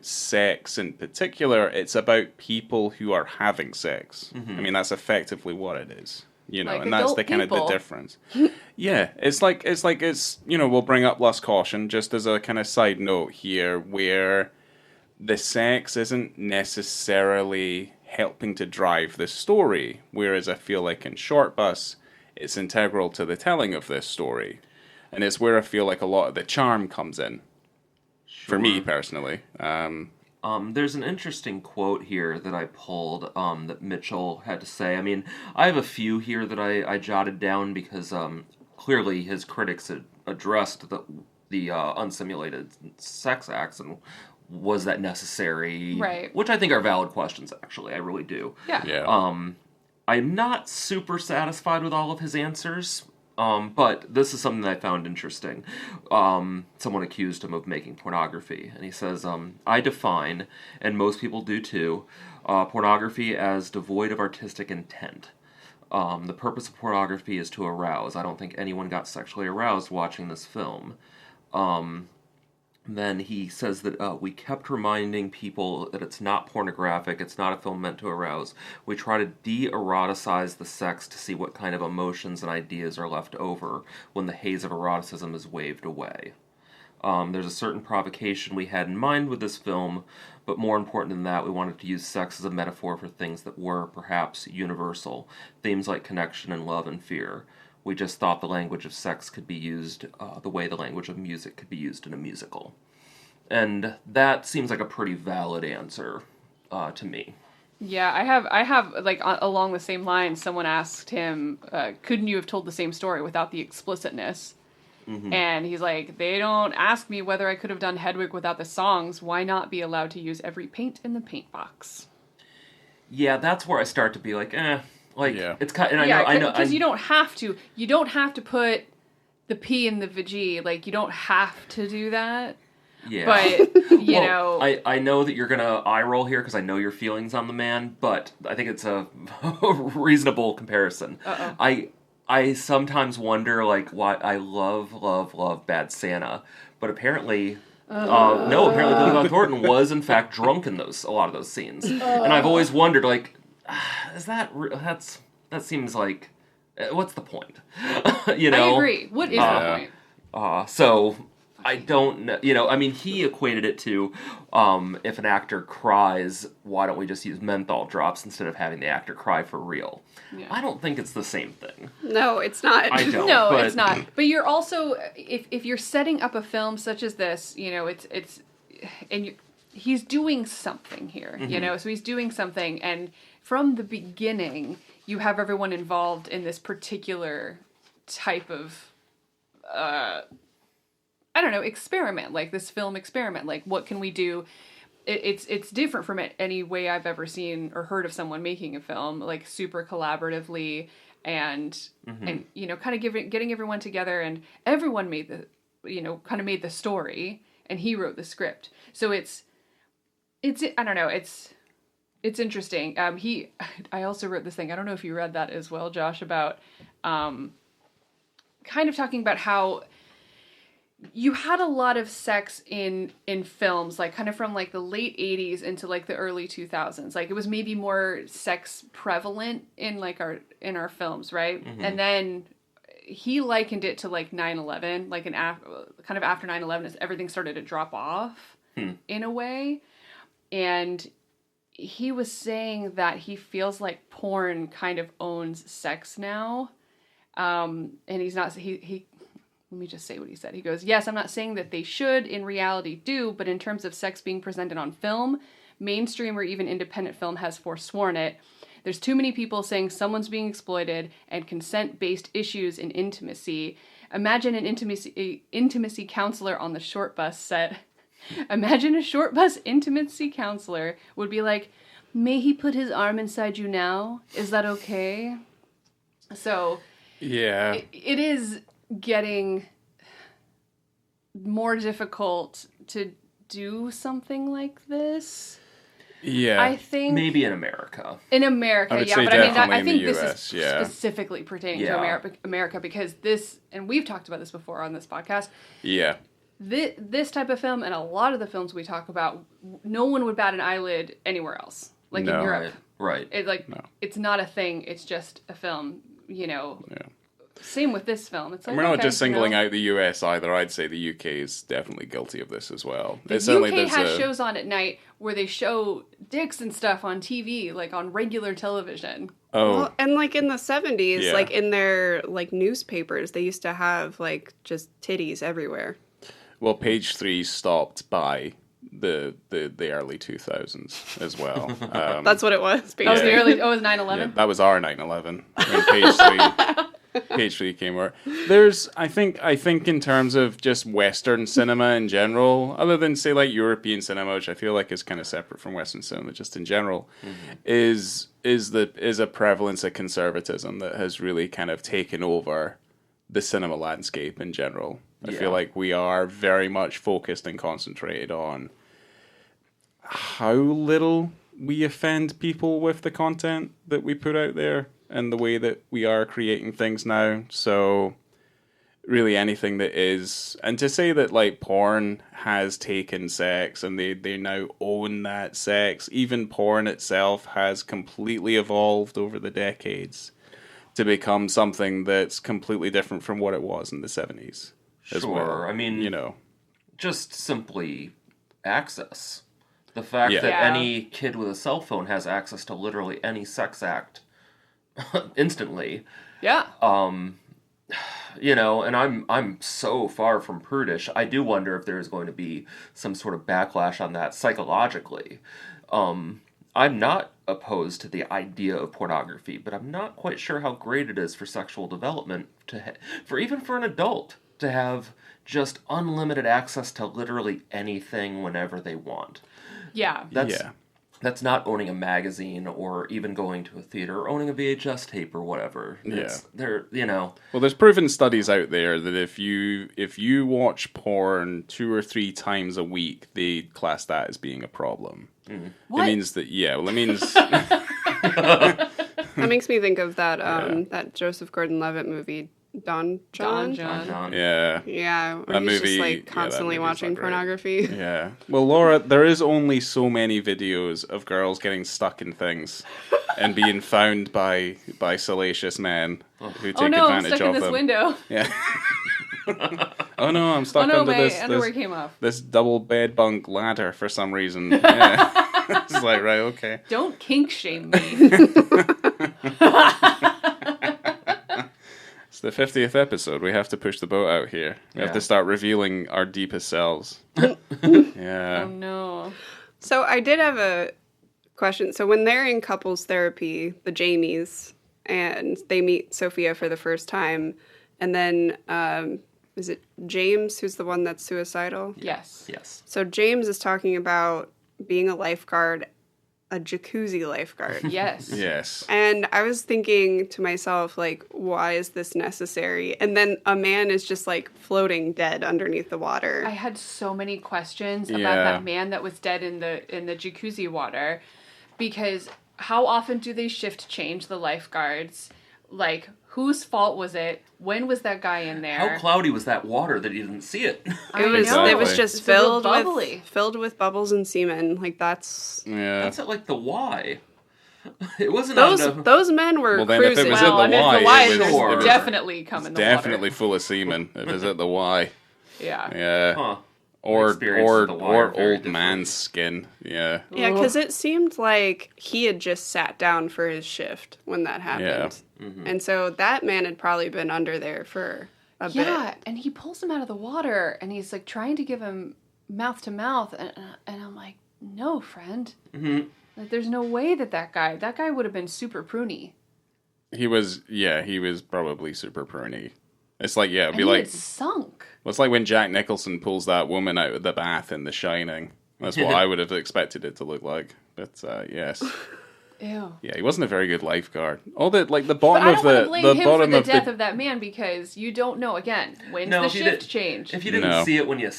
sex in particular. It's about people who are having sex. I mean, that's effectively what it is. Like, and that's the kind of the difference. It's we'll bring up Lust Caution just as a kind of side note here, where the sex isn't necessarily helping to drive the story, whereas I feel like in Shortbus, it's integral to the telling of this story. And it's where I feel like a lot of the charm comes in. For me, personally. There's an interesting quote here that I pulled that Mitchell had to say. I mean, I have a few here that I jotted down because clearly his critics had addressed the unsimulated sex acts and was that necessary? Right. Which I think are valid questions, actually. I really do. Yeah. I'm not super satisfied with all of his answers. But this is something that I found interesting. Someone accused him of making pornography, and he says, I define, and most people do too, pornography as devoid of artistic intent. The purpose of pornography is to arouse. I don't think anyone got sexually aroused watching this film. Then he says that we kept reminding people that it's not pornographic, it's not a film meant to arouse. We try to de-eroticize the sex to see what kind of emotions and ideas are left over when the haze of eroticism is waved away. There's a certain provocation we had in mind with this film, but more important than that, we wanted to use sex as a metaphor for things that were, perhaps, universal. Themes like connection and love and fear. We just thought the language of sex could be used the way the language of music could be used in a musical. And that seems like a pretty valid answer to me. Yeah, I have like along the same lines, someone asked him, couldn't you have told the same story without the explicitness? Mm-hmm. And he's like, they don't ask me whether I could have done Hedwig without the songs. Why not be allowed to use every paint in the paint box? Yeah, that's where I start to be like, Like, yeah. It's kind of, and I know, because you don't have to put the P in the VG, like, you don't have to do that. Yeah. But, you know. I know that you're going to eye roll here because I know your feelings on the man, but I think it's a reasonable comparison. Uh-oh. I sometimes wonder, like, why I love Bad Santa, but apparently... apparently Billy Bob Thornton was, in fact, drunk in a lot of those scenes. And I've always wondered, like, is that seems like, what's the point? You know? I agree. What is the point? So, I don't know, I mean, he equated it to, if an actor cries, why don't we just use menthol drops instead of having the actor cry for real? Yeah. I don't think it's the same thing. No, it's not. I don't. No, it's not. But you're also, if you're setting up a film such as this, he's doing something here, Mm-hmm. So he's doing something, and from the beginning, you have everyone involved in this particular type of, experiment, like this film experiment. Like, what can we do? It's different from any way I've ever seen or heard of someone making a film, like super collaboratively and kind of getting everyone together, and everyone made made the story, and he wrote the script. So it's interesting. I also wrote this thing. I don't know if you read that as well, Josh, about kind of talking about how you had a lot of sex in films, like kind of from like the late 80s into like the early 2000s. Like it was maybe more sex prevalent in our films, right? Mm-hmm. And then he likened it to like 9/11, like kind of after 9/11 as everything started to drop off in a way. And he was saying that he feels like porn kind of owns sex now. And he's not, let me just say what he said. He goes, yes, I'm not saying that they should in reality do, but in terms of sex being presented on film, mainstream or even independent film has forsworn it. There's too many people saying someone's being exploited and consent-based issues in intimacy. Imagine an intimacy counselor on the Shortbus set. Imagine a Shortbus intimacy counselor would be like, may he put his arm inside you now? Is that okay? So, yeah, it is getting more difficult to do something like this. Yeah, I think maybe in America. In America, I would yeah, say but I mean, definitely I in the think this US, is specifically pertaining to America because this, and we've talked about this before on this podcast. Yeah. This type of film and a lot of the films we talk about, no one would bat an eyelid anywhere else, like in Europe. Right. It's not a thing. It's just a film. Yeah. Same with this film. It's like, and we're not just singling out the US either. I'd say the UK is definitely guilty of this as well. The UK has shows on at night where they show dicks and stuff on TV, like on regular television. Oh. Well, and like in the 70s, like in their like newspapers, they used to have like just titties everywhere. Well, Page 3 stopped by the early 2000s as well. That's what it was. Basically. That was the Yeah. early. Oh, it was Yeah, 9/11. that was our 9/11 when page 3 came over. There's, I think in terms of just Western cinema in general, other than say like European cinema, which I feel like is kind of separate from Western cinema, just in general, is a prevalence of conservatism that has really kind of taken over the cinema landscape in general. I feel like we are very much focused and concentrated on how little we offend people with the content that we put out there and the way that we are creating things now. So really anything that is, and to say that like porn has taken sex and they now own that sex, even porn itself has completely evolved over the decades to become something that's completely different from what it was in the 70s. As Sure, well. I mean, you know, just simply access. The fact that Yeah. any kid with a cell phone has access to literally any sex act instantly. Yeah. You know, and I'm so far from prudish. I do wonder if there's going to be some sort of backlash on that psychologically. I'm not opposed to the idea of pornography, but I'm not quite sure how great it is for sexual development for even for an adult to have just unlimited access to literally anything whenever they want. Yeah. That's not owning a magazine or even going to a theater or owning a VHS tape or whatever. They're, you know. Well, there's proven studies out there that if you watch porn 2 or 3 times a week, they class that as being a problem. What? It means that it means That makes me think of that that Joseph Gordon-Levitt movie, Don John. yeah. Yeah, where That he's movie- just yeah, like that constantly movie's watching not great. pornography. Yeah. Well, Laura, there is only so many videos of girls getting stuck in things and being found by salacious men who take Oh no, I'm advantage stuck in of this them. window. Yeah. Oh no, I'm stuck Oh no, under my this underwear came off. this double bed bunk ladder for some reason. Yeah. It's like, right, okay. Don't kink shame me. It's the 50th episode. We have to push the boat out here. We have to start revealing our deepest selves. Oh Yeah. no. So I did have a question. So when they're in couples therapy, the Jamies, and they meet Sophia for the first time, and then is it James who's the one that's suicidal? Yes. Yes. So James is talking about being a lifeguard, a jacuzzi lifeguard. Yes. Yes. And I was thinking to myself, like, why is this necessary? And then a man is just like floating dead underneath the water. I had so many questions about Yeah. that man that was dead in the jacuzzi water, because how often do they shift change the lifeguards? Like, whose fault was it? When was that guy in there? How cloudy was that water that you didn't see it? It was Exactly. just It's a little filled bubbly. with bubbles and semen. Like that's Yeah. That's at like the Y. It wasn't on the... those men were Well, then if it cruising. was Well, at the I mean, Y, if the Y it is was- Sure. it was definitely come in the definitely water. full of semen. If it's at the Y. Yeah. Yeah. Huh. Or experience or with the Y are or very old man's skin. Yeah. Yeah, because it seemed like he had just sat down for his shift when that happened. And so that man had probably been under there for a bit. Yeah, and he pulls him out of the water, and he's like trying to give him mouth to mouth, and I'm like, no, friend. Mm-hmm. Like, there's no way that guy would have been super pruny. He was probably super pruny. It's like, yeah, it'd And be he like, had sunk. well, it's like when Jack Nicholson pulls that woman out of the bath in The Shining. That's what I would have expected it to look like. But yes, Ew. yeah, he wasn't a very good lifeguard. All the like the But bottom I of don't want to the blame the him for bottom the of death the of that man, because you don't know, again, when's No, the if you shift did- change? If you didn't No. see it when you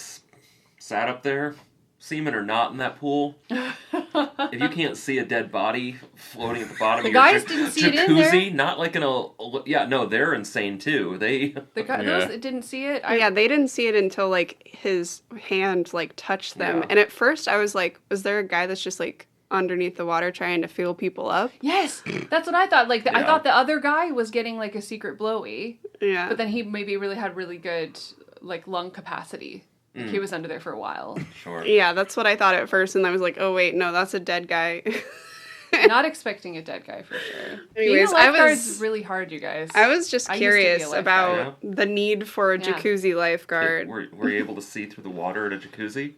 sat up there, semen or not in that pool, if you can't see a dead body floating at the bottom The of your guys didn't see it in there? jacuzzi, not like in a... Yeah, no, they're insane too. They... The guy, Yeah. those that didn't see it, Yeah, they didn't see it until like his hand like touched them. Yeah. And at first I was like, was there a guy that's just like underneath the water trying to feel people up? Yes, that's what I thought. Like, I Yeah. thought the other guy was getting like a secret blowy, Yeah. but then he maybe really had really good like lung capacity. Like, he was under there for a while. Sure. Yeah, that's what I thought at first, and I was like, "Oh wait, no, that's a dead guy." Not expecting a dead guy for sure. Anyways, Being a lifeguard was- is really hard, you guys. I was just I used to be a curious lifeguard. about the need for a Yeah. jacuzzi lifeguard. Were you able to see through the water at a jacuzzi?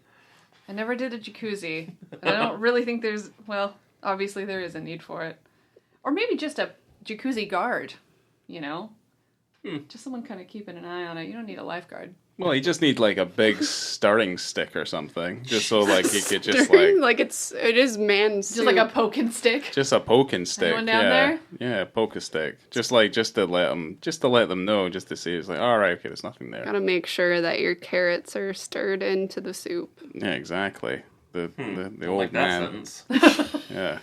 I never did a jacuzzi. And I don't really think there's, well, obviously there is a need for it. Or maybe just a jacuzzi guard, you know? Just someone kind of keeping an eye on it. You don't need a lifeguard. Well, you just need like a big stirring stick or something, just so like you could just like it is man soup. Just like a poking stick. just a poking stick. Anyone down yeah, there? yeah, poke a stick. Just to let them know, just to see it's like, all right, okay, there's nothing there. Gotta make sure that your carrots are stirred into the soup. Yeah, exactly. The I old like that man. sentence. Yeah.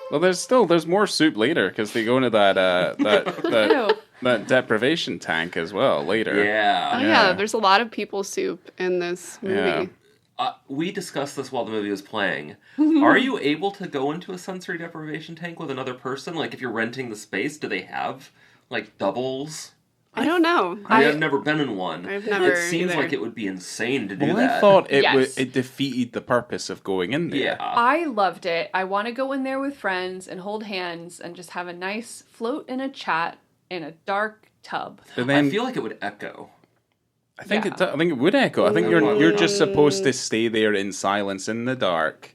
Well, there's more soup later because they go into that deprivation tank as well later. Yeah. Oh yeah, there's a lot of people soup in this movie. Yeah. We discussed this while the movie was playing. Are you able to go into a sensory deprivation tank with another person? Like, if you're renting the space, do they have, like, doubles? I don't know. I've never been in one. I've never It seems either. like it would be insane to do Well, that. I thought Yes. it defeated the purpose of going in there. Yeah. I loved it. I want to go in there with friends and hold hands and just have a nice float in a chat in a dark tub. But then I feel like it would echo. I think Yeah. I think it would echo. I think you're just supposed to stay there in silence in the dark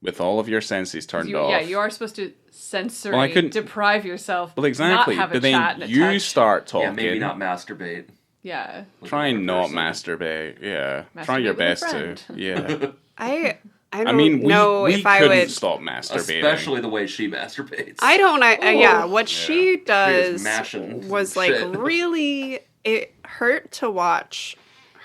with all of your senses turned off. Yeah, you are supposed to sensory Well, I couldn't- deprive yourself. Well, exactly. Not have a But chat then and a you touch. start talking. Yeah, maybe not masturbate. Yeah. Try and not person. masturbate. Yeah. Masturbate Try your with a best to. friend. Yeah. I don't I mean, know we if I couldn't would. stop masturbating. Especially the way she masturbates. I don't. Yeah, what she does mashing was like shit. really. It hurt to watch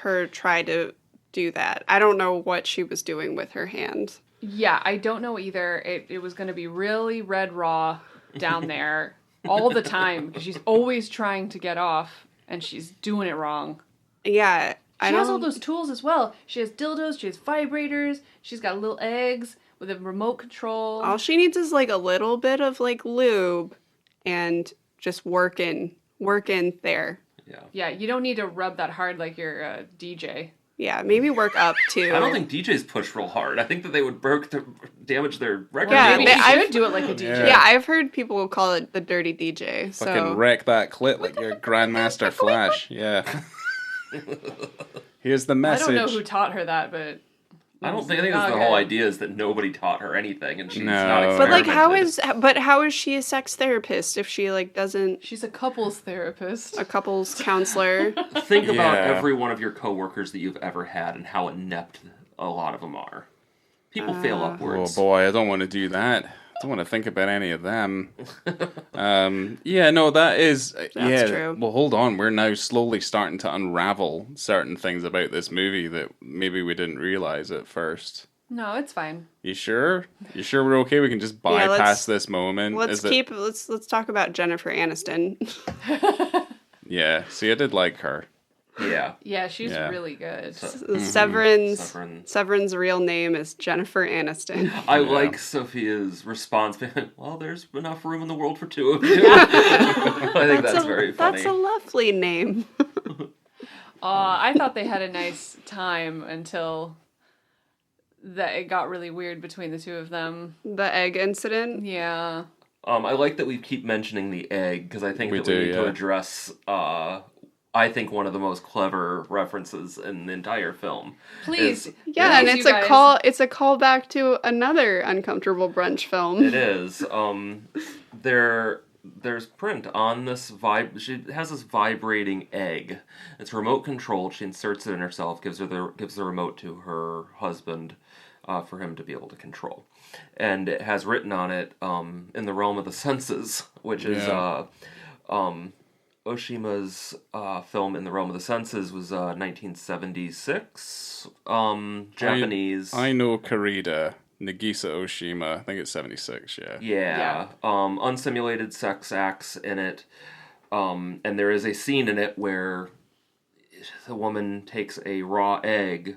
her try to do that. I don't know what she was doing with her hand. Yeah, I don't know either. It was going to be really red raw down there all the time because she's always trying to get off and she's doing it wrong. Yeah, She I has all don't. those tools as well. She has dildos, she has vibrators, she's got little eggs with a remote control. All she needs is like a little bit of like lube, and just work in there. Yeah. Yeah, you don't need to rub that hard like you're a DJ. Yeah, maybe work up too. I don't think DJs push real hard. I think that they would damage their record. Yeah, Maybe they- she should do it like a DJ. Yeah. Yeah, I've heard people call it the dirty DJ. Fucking So wreck that clit like your Grandmaster Flash. Yeah. Here's the I message. don't know who taught her that, but I think that's Not the whole good. idea is that nobody taught her anything, and she's No. not. But like, experimented. how is she a sex therapist if she like doesn't she's a couples therapist. a couples counselor? Think about Yeah. every one of your coworkers that you've ever had and how inept a lot of them are. People fail Oh upwards. boy, I don't want to do that. I don't want to think about any of them. Yeah, no, that is. yeah, true. Well, hold on. We're now slowly starting to unravel certain things about this movie that maybe we didn't realize at first. No, it's fine. You sure? You sure we're okay? We can just Yeah, bypass this moment. Let's talk about Jennifer Aniston. Yeah. See, I did like her. Yeah. Yeah, she's Yeah. really good. Severin's Severin. real name is Jennifer Aniston. I like Sophia's response being like, well, there's enough room in the world for two of you. I think that's very funny. That's a lovely name. I thought they had a nice time until that it got really weird between the two of them. The egg incident. Yeah. I like that we keep mentioning the egg, because I think We that do, we need to yeah. address, I think, one of the most clever references in the entire film. Please. Yeah, and Please, it's you a guys. call. It's a callback to another Uncomfortable Brunch film. It is. There's print on this She has this vibrating egg. It's remote controlled. She inserts it in herself. Gives the remote to her husband, for him to be able to control. And it has written on it, in the realm of the senses, which is Oshima's film In the Realm of the Senses was 1976. Japanese. I know Karida. Nagisa Oshima. I think it's 76, yeah. Yeah. Unsimulated sex acts in it. And there is a scene in it where the woman takes a raw egg,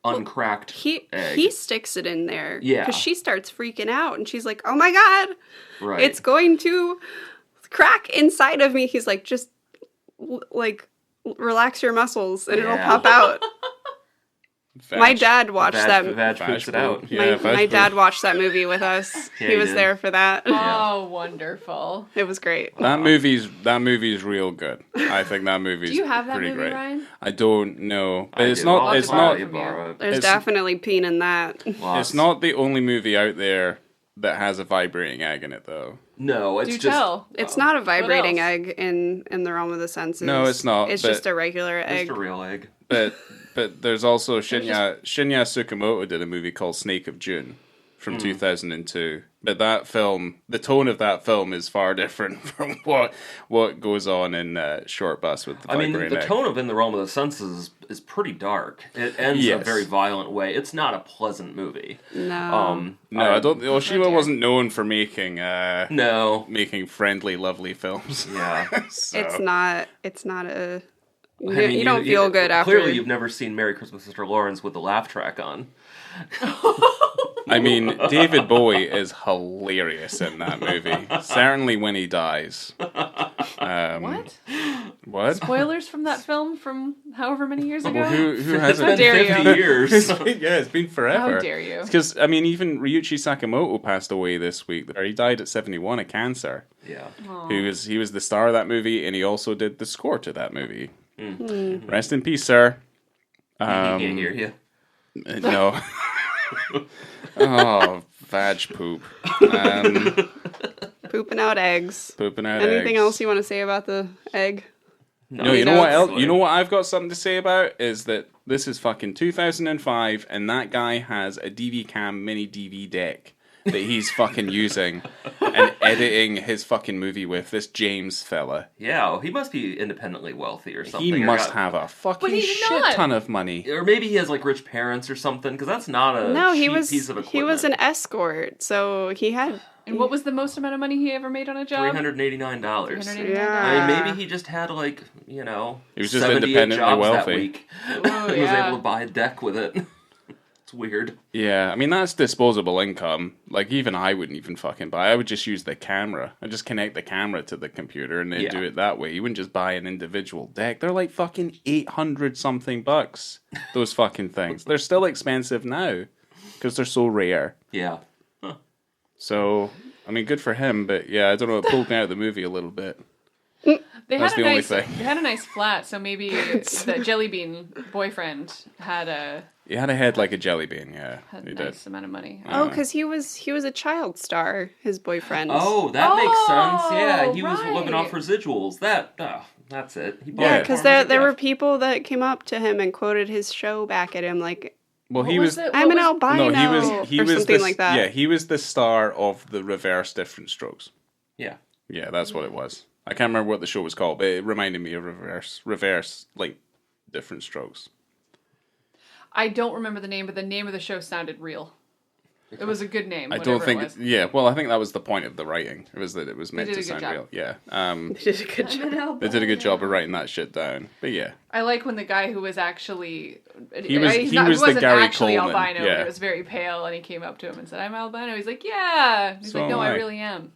uncracked egg. He sticks it in there. Yeah. Because she starts freaking out and she's like, "Oh my god, Right. it's going to crack inside of me." He's like, "Just like relax your muscles and it'll Yeah. pop out." My dad watched that. Vag poops it out. Yeah, My dad watched that movie with us. Yeah, he was did. there for that. Oh, wonderful. It was great. That movie's real good. I think that movie's Do you have that pretty movie, great. Ryan? I don't know. But I it's do. not I'll it's borrow not you, borrow it. There's It's- definitely peen in that. it's not the only movie out there that has a vibrating egg in it though. No, it's Do just tell. It's not a vibrating else? egg in the realm of the senses. No, it's not, It's but- just a regular egg. just a real egg. But there's also Shinya Tsukamoto did a movie called Snake of June from 2002. But that film, the tone of that film is far different from what goes on in Shortbus with the I mean, vibrating the egg. tone of In the Realm of the Senses is pretty dark. It ends in a Yes. very violent way. It's not a pleasant movie. No. No, I don't. Oshima dear. wasn't known for making No. making friendly, lovely films. Yeah. So- It's not a. You, I mean, you don't feel good after. Clearly, you've never seen Merry Christmas, Mr. Lawrence with the laugh track on. I mean, David Bowie is hilarious in that movie. Certainly when he dies. What? What? Spoilers from that film from however many years ago? Well, who It's hasn't? been dare you. 50 years. Yeah, it's been forever. How dare you? Because I mean, even Ryuichi Sakamoto passed away this week. Or he died at 71 of cancer. Yeah. He was the star of that movie, and he also did the score to that movie. Rest in peace, sir. He can't hear you. No. Oh, vag poop. Pooping out eggs. Pooping out Anything eggs. else you want to say about the egg? No, you know what notes? else? You know what I've got something to say about is that this is fucking 2005, and that guy has a DV cam mini DV deck that he's fucking using and editing his fucking movie with. This James fella, Yeah, he must be independently wealthy or something. he or must got- have a fucking he's shit not. ton of money. Or maybe he has like rich parents or something, because that's not a No, he cheap was piece of equipment. he was an escort, so he had. And what was the most amount of money he ever made on a job? $389. $389. Yeah. I mean, maybe he just had like, you know, He was just 78 independently jobs wealthy. that week. Oh, He was yeah. able to buy a deck with it. It's weird. Yeah, I mean that's disposable income. Like even I wouldn't even fucking buy. I would just use the camera. I just connect the camera to the computer and then Yeah. do it that way. You wouldn't just buy an individual deck. They're like fucking $800 something bucks. Those fucking things. They're still expensive now because they're so rare. Yeah. So I mean, good for him. But yeah, I don't know. It pulled me out of the movie a little bit. They That's had a the only nice, thing. they had a nice flat, so maybe the jelly bean boyfriend had a He had a head like a jelly bean. Yeah, had he a did. nice amount of money. Oh, because he was a child star, his boyfriend. Oh, that makes sense. Yeah, Oh, he was living off right. residuals. That's it. He bought yeah, it because for him as a there were gift. people that came up to him and quoted his show back at him, like, Well, What he was. it? "I'm What an albino," No, he or was something the, like that. Yeah, he was the star of the Reverse Different Strokes. Yeah. Yeah, that's what it was. I can't remember what the show was called, but it reminded me of reverse, like Different Strokes. I don't remember the name, but the name of the show sounded real. It was a good name. I don't think. It was. Yeah, well, I think that was the point of the writing. It was that it was meant did to a good sound job. real. Yeah. He did a good job. They did a good job of writing that shit down. But yeah, I like when the guy who was actually He was the wasn't Gary actually Coleman, albino, yeah. but he was very pale, and he came up to him and said, "I'm albino." He's like, "Yeah." He's So like, "No, am I I." really am."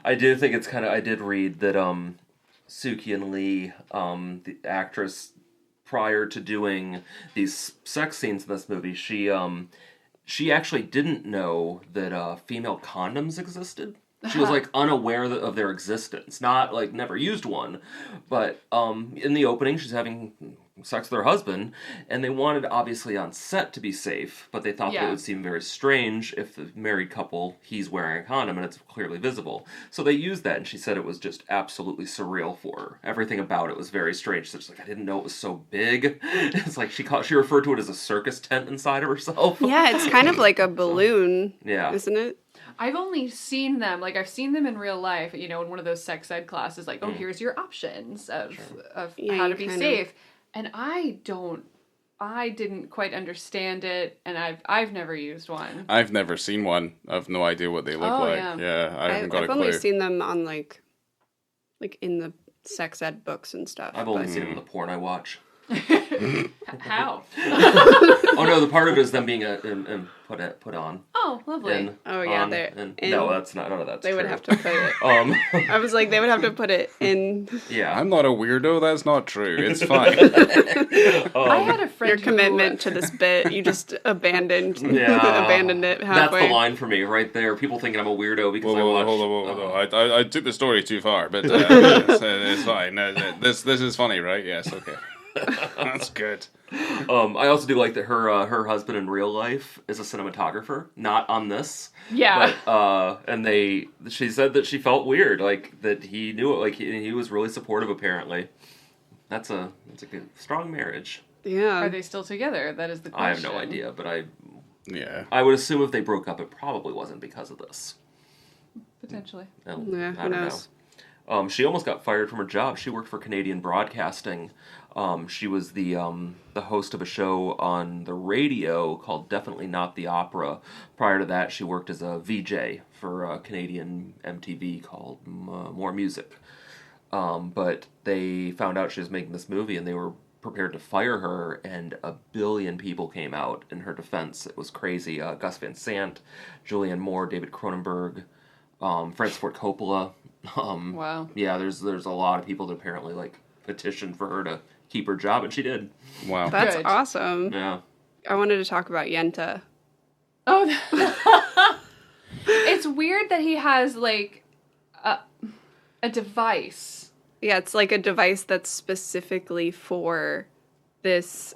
I do think it's kind of. I did read that Suki Lee, the actress, prior to doing these sex scenes in this movie, she actually didn't know that female condoms existed. She was like unaware of their existence. Not like never used one, but in the opening she's having sex with her husband, and they wanted obviously on set to be safe, but they thought that it Yeah. would seem very strange if the married couple, he's wearing a condom and it's clearly visible. So they used that, and she said it was just absolutely surreal for her. Everything about it was very strange. So she's like, I didn't know it was so big. It's like she referred to it as a circus tent inside of herself. Yeah, it's kind of like a balloon, Yeah. isn't it? I've only seen them, like I've seen them in real life, you know, in one of those sex ed classes, like, oh, here's your options of Yeah, how you to be kind of- safe. And I didn't quite understand it, and I've never used one. I've never seen one. I've no idea what they look Oh, like. yeah. Yeah, I haven't got a I've clue. only seen them on like in the sex ed books and stuff. I've only but- seen it in the porn I watch. How? Oh no, the part of it is them being put on. Oh, Oh, lovely. Oh, yeah, no, that's not. None of that's They true. would have to put it. I was like, they would have to put it in. Yeah. I'm not a weirdo. That's not true. It's fine. I had a friend Your commitment to this bit, you just abandoned it That's halfway. the line for me right there. People thinking I'm a weirdo because I watch. Hold on. I took the story too far, but it's fine. This is funny, right? Yes. Okay. That's good. I also do like that her husband in real life is a cinematographer, not on this. Yeah. But, she said that she felt weird, like that he knew it, like he was really supportive. Apparently, that's a good strong marriage. Yeah. Are they still together? That is the question. I have no idea, but I would assume if they broke up, it probably wasn't because of this. Potentially. Yeah, I who don't knows? know. She almost got fired from her job. She worked for Canadian Broadcasting. She was the host of a show on the radio called Definitely Not the Opera. Prior to that, she worked as a VJ for Canadian MTV called More Music. But they found out she was making this movie, and they were prepared to fire her, and 1 billion people came out in her defense. It was crazy. Gus Van Sant, Julianne Moore, David Cronenberg, Francis Ford Coppola. Wow. Yeah, there's a lot of people that apparently petitioned for her to keep her job, and she did. Wow. That's Good. awesome. Yeah. I wanted to talk about Yenta. Oh, it's weird that he has a device. Yeah, it's like a device that's specifically for this,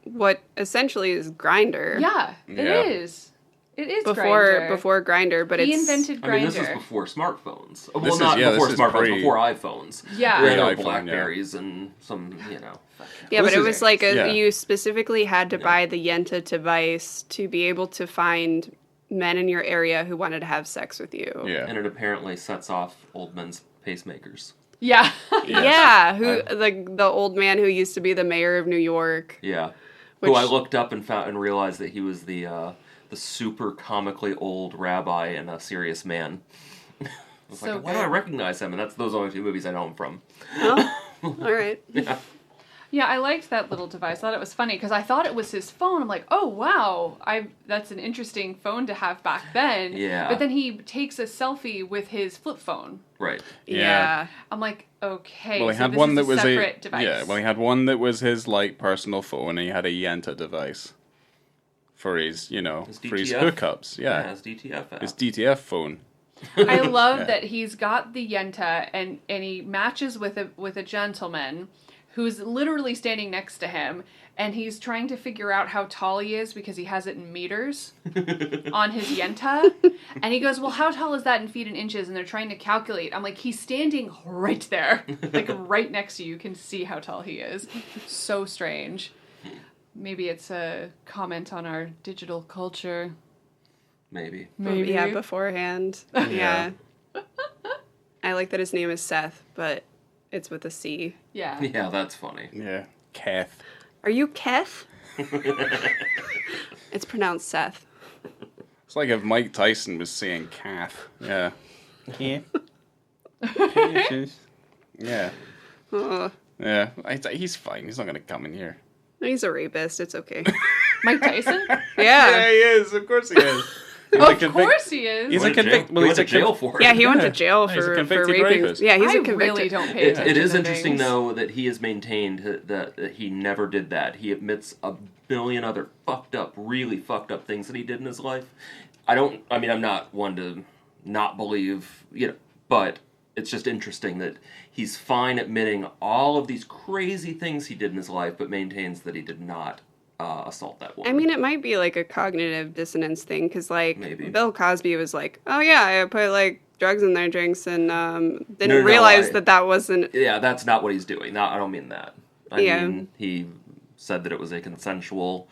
what essentially is Grindr. Yeah, it Yeah. is. It is Grindr. Before Grindr, but he it's invented Grindr. I mean, this is before smartphones. Well, This is- not yeah, before this is smartphones, before iPhones. Yeah. There were Pre-iPhone, Blackberries and some, Yeah, This but it is- was like yeah. you specifically had to buy the Yenta device to be able to find men in your area who wanted to have sex with you. Yeah. And it apparently sets off old men's pacemakers. Yeah. Yeah, the old man who used to be the mayor of New York. Yeah. Which- Who I looked up and found and realized that he was the super comically old rabbi in A Serious Man. I was So like, why do I recognize him? And that's those only two movies I know him from. Oh, all right. Yeah, I liked that little device. I thought it was funny because I thought it was his phone. I'm like, oh, wow, that's an interesting phone to have back then. Yeah. But then he takes a selfie with his flip phone. Right. Yeah. I'm like, okay, Well, he so had this one is that a was separate device. yeah. Well, he had one that was his personal phone, and he had a Yenta device for his His for his DTF. hookups. Yeah, His DTF app. his DTF phone. I love Yeah. that he's got the Yenta and he matches with a gentleman who's literally standing next to him, and he's trying to figure out how tall he is because he has it in meters on his Yenta. And he goes, well, how tall is that in feet and inches? And they're trying to calculate. I'm like, he's standing right there, right next to you. You can see how tall he is. So strange. Maybe it's a comment on our digital culture. Maybe. Maybe. Yeah, beforehand. Yeah. I like that his name is Seth, but it's with a C. Yeah. Yeah, that's funny. Yeah, Kath. Are you Keth? It's pronounced Seth. It's like if Mike Tyson was saying Kath. Yeah. Kath. Yeah. Oh, Yeah. He's fine. He's not going to come in here. he's a rapist. It's okay. Mike Tyson? Yeah. he is. Of course he is. Of course he is. He's He a convict. went He's to a jail for it. Yeah, he went to Yeah. jail He's a for convicted raping. rapist. Yeah, he's I a convicted. really don't pay It attention is to interesting, things. though, that he has maintained that he never did that. He admits 1 billion other really fucked up things that he did in his life. I'm not one to not believe, but it's just interesting that he's fine admitting all of these crazy things he did in his life, but maintains that he did not assault that woman. I mean, it might be like a cognitive dissonance thing, because Maybe. Bill Cosby was like, "Oh yeah, I put drugs in their drinks and didn't No, realize that wasn't." Yeah, that's not what he's doing. No, I don't mean that. I Yeah. mean, he said that it was a consensual.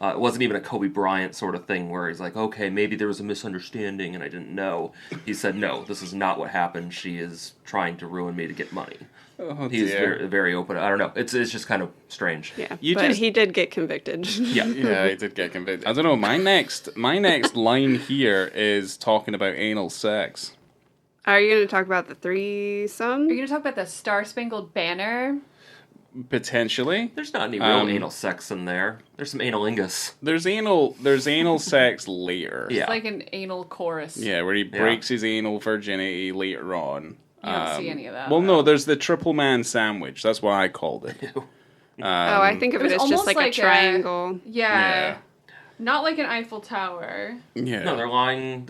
It wasn't even a Kobe Bryant sort of thing where he's like, okay, maybe there was a misunderstanding and I didn't know. He said, no, this is not what happened. She is trying to ruin me to get money. Oh, He's dear. very, very open. I don't know. It's just kind of strange. Yeah, You but just- he did get convicted. Yeah. Yeah, he did get convicted. I don't know. My next line here is talking about anal sex. Are you going to talk about the threesome? Are you going to talk about the Star Spangled Banner? Potentially. There's not any real anal sex in there. There's some analingus. There's anal sex later. Yeah. It's like an anal chorus. Yeah, where he breaks his anal virginity later on. You don't see any of that. Well, no, there's the triple man sandwich. That's what I called it. I think of it as just like a triangle. Yeah. Not like an Eiffel Tower. Yeah. No, they're lying.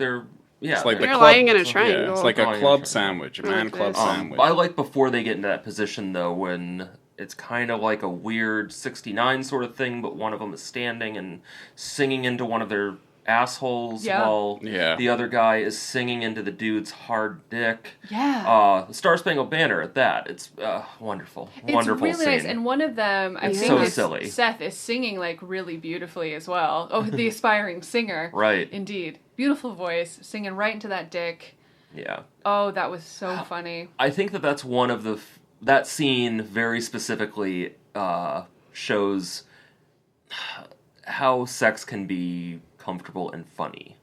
It's like they're lying in a triangle. Yeah, it's like a club sandwich, a man club sandwich. I like before they get into that position, though, when it's kind of like a weird 69 sort of thing, but one of them is standing and singing into one of their assholes while the other guy is singing into the dude's hard dick. Yeah. The Star Spangled Banner at that. It's wonderful. Wonderful really scene. nice. And one of them, I think so silly. Seth, is singing like really beautifully as well. Oh, the aspiring singer. Right. Indeed. Beautiful voice, singing right into that dick. Yeah. Oh, that was so funny. I think that's one of the... that scene very specifically shows how sex can be comfortable and funny.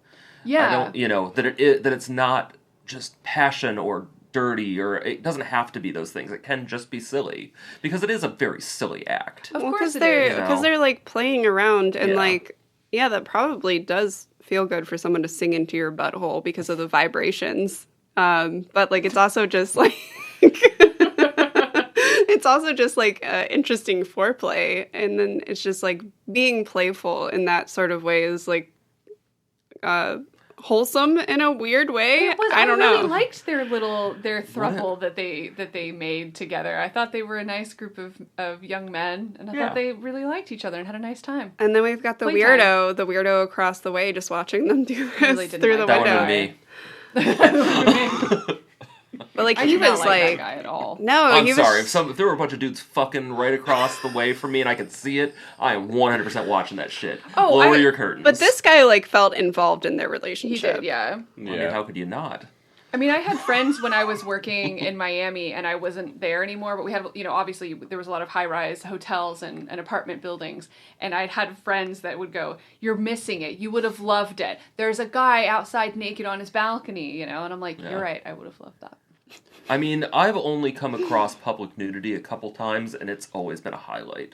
Yeah. I don't, that it's not just passion or dirty, or it doesn't have to be those things. It can just be silly, because it is a very silly act. Of course because it is. they're like playing around and that probably does feel good for someone to sing into your butthole because of the vibrations. But like it's also just like it's also just like interesting foreplay, and then it's just like being playful in that sort of way is like wholesome in a weird way. I don't know. I really liked their throuple that they made together. I thought they were a nice group of young men, and I thought they really liked each other and had a nice time. And then we've got the weirdo across the way just watching them do this really through the window. That would be me. But like I he did not was like like that guy at all. No, I'm he sorry. was If there were a bunch of dudes fucking right across the way from me and I could see it, I am 100% watching that shit. Lower your curtains. But this guy like felt involved in their relationship. He did, yeah. I mean, how could you not? I mean, I had friends when I was working in Miami, and I wasn't there anymore, but we had, obviously there was a lot of high-rise hotels and apartment buildings, and I'd had friends that would go, "You're missing it. You would have loved it. There's a guy outside naked on his balcony," and I'm like, "You're right. I would have loved that." I mean, I've only come across public nudity a couple times, and it's always been a highlight.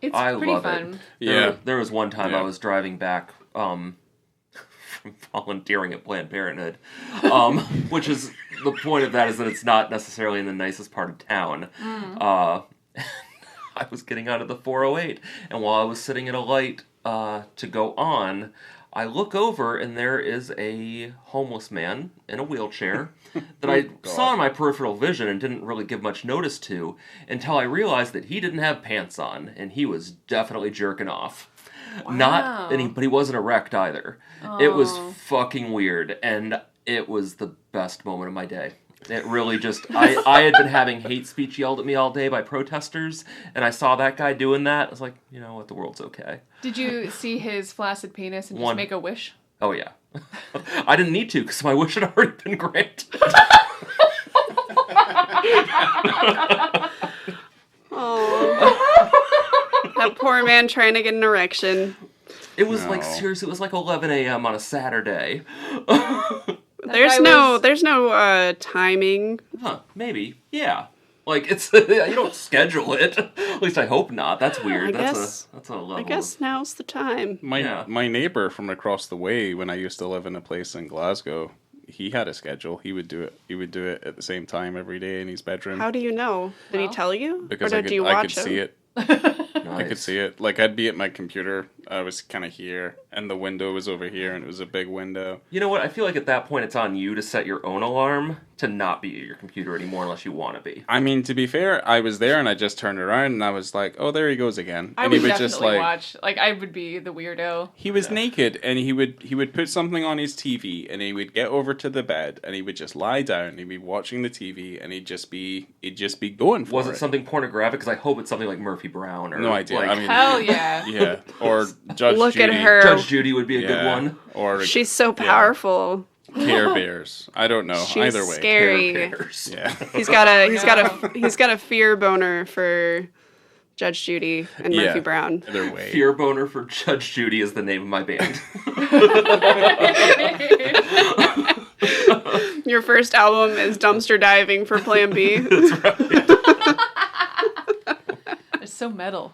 It's pretty love fun. It. Yeah. There was one time I was driving back from volunteering at Planned Parenthood, which is, the point of that is that it's not necessarily in the nicest part of town. I was getting out of the 408, and while I was sitting at a light to go on, I look over, and there is a homeless man in a wheelchair that I saw in my peripheral vision and didn't really give much notice to until I realized that he didn't have pants on, and he was definitely jerking off. Wow. But he wasn't erect either. It was fucking weird, and it was the best moment of my day. It really just... I had been having hate speech yelled at me all day by protesters, and I saw that guy doing that. I was like, you know what, the world's okay. Did you see his flaccid penis and just make a wish? Oh, yeah. I didn't need to, because my wish had already been granted. That poor man trying to get an erection. It was seriously, it was like 11 a.m. on a Saturday. There's no timing. Huh, maybe. Yeah. Like, it's, you don't schedule it. At least I hope not. That's weird. That's a level. I guess now's the time. My neighbor from across the way, when I used to live in a place in Glasgow, he had a schedule. He would do it at the same time every day in his bedroom. How do you know? Did he tell you? Because or did you watch I could him? see it. Nice. I could see it. Like, I'd be at my computer. I was kind of here, and the window was over here, and it was a big window. You know what? I feel like at that point it's on you to set your own alarm to not be at your computer anymore unless you want to be. I mean, to be fair, I was there, and I just turned around, and I was like, oh, there he goes again. I And would he would definitely just, like, watch. Like, I would be the weirdo. He was naked, and he would put something on his TV, and he would get over to the bed, and he would just lie down, and he'd be watching the TV, and he'd just be going for it. Was it something pornographic? Because I hope it's something like Murphy Brown or No idea. Like, I mean, Hell yeah. yeah, or Judge Look Judy. at her. Judge Judy would be a good one. Or She's so powerful. Care Bears. I don't know. She's Either way. scary. Care Bears. Yeah. He's got a fear boner for Judge Judy and Murphy Brown. Either way. Fear Boner for Judge Judy is the name of my band. Your first album is Dumpster Diving for Plan B. That's right. so metal.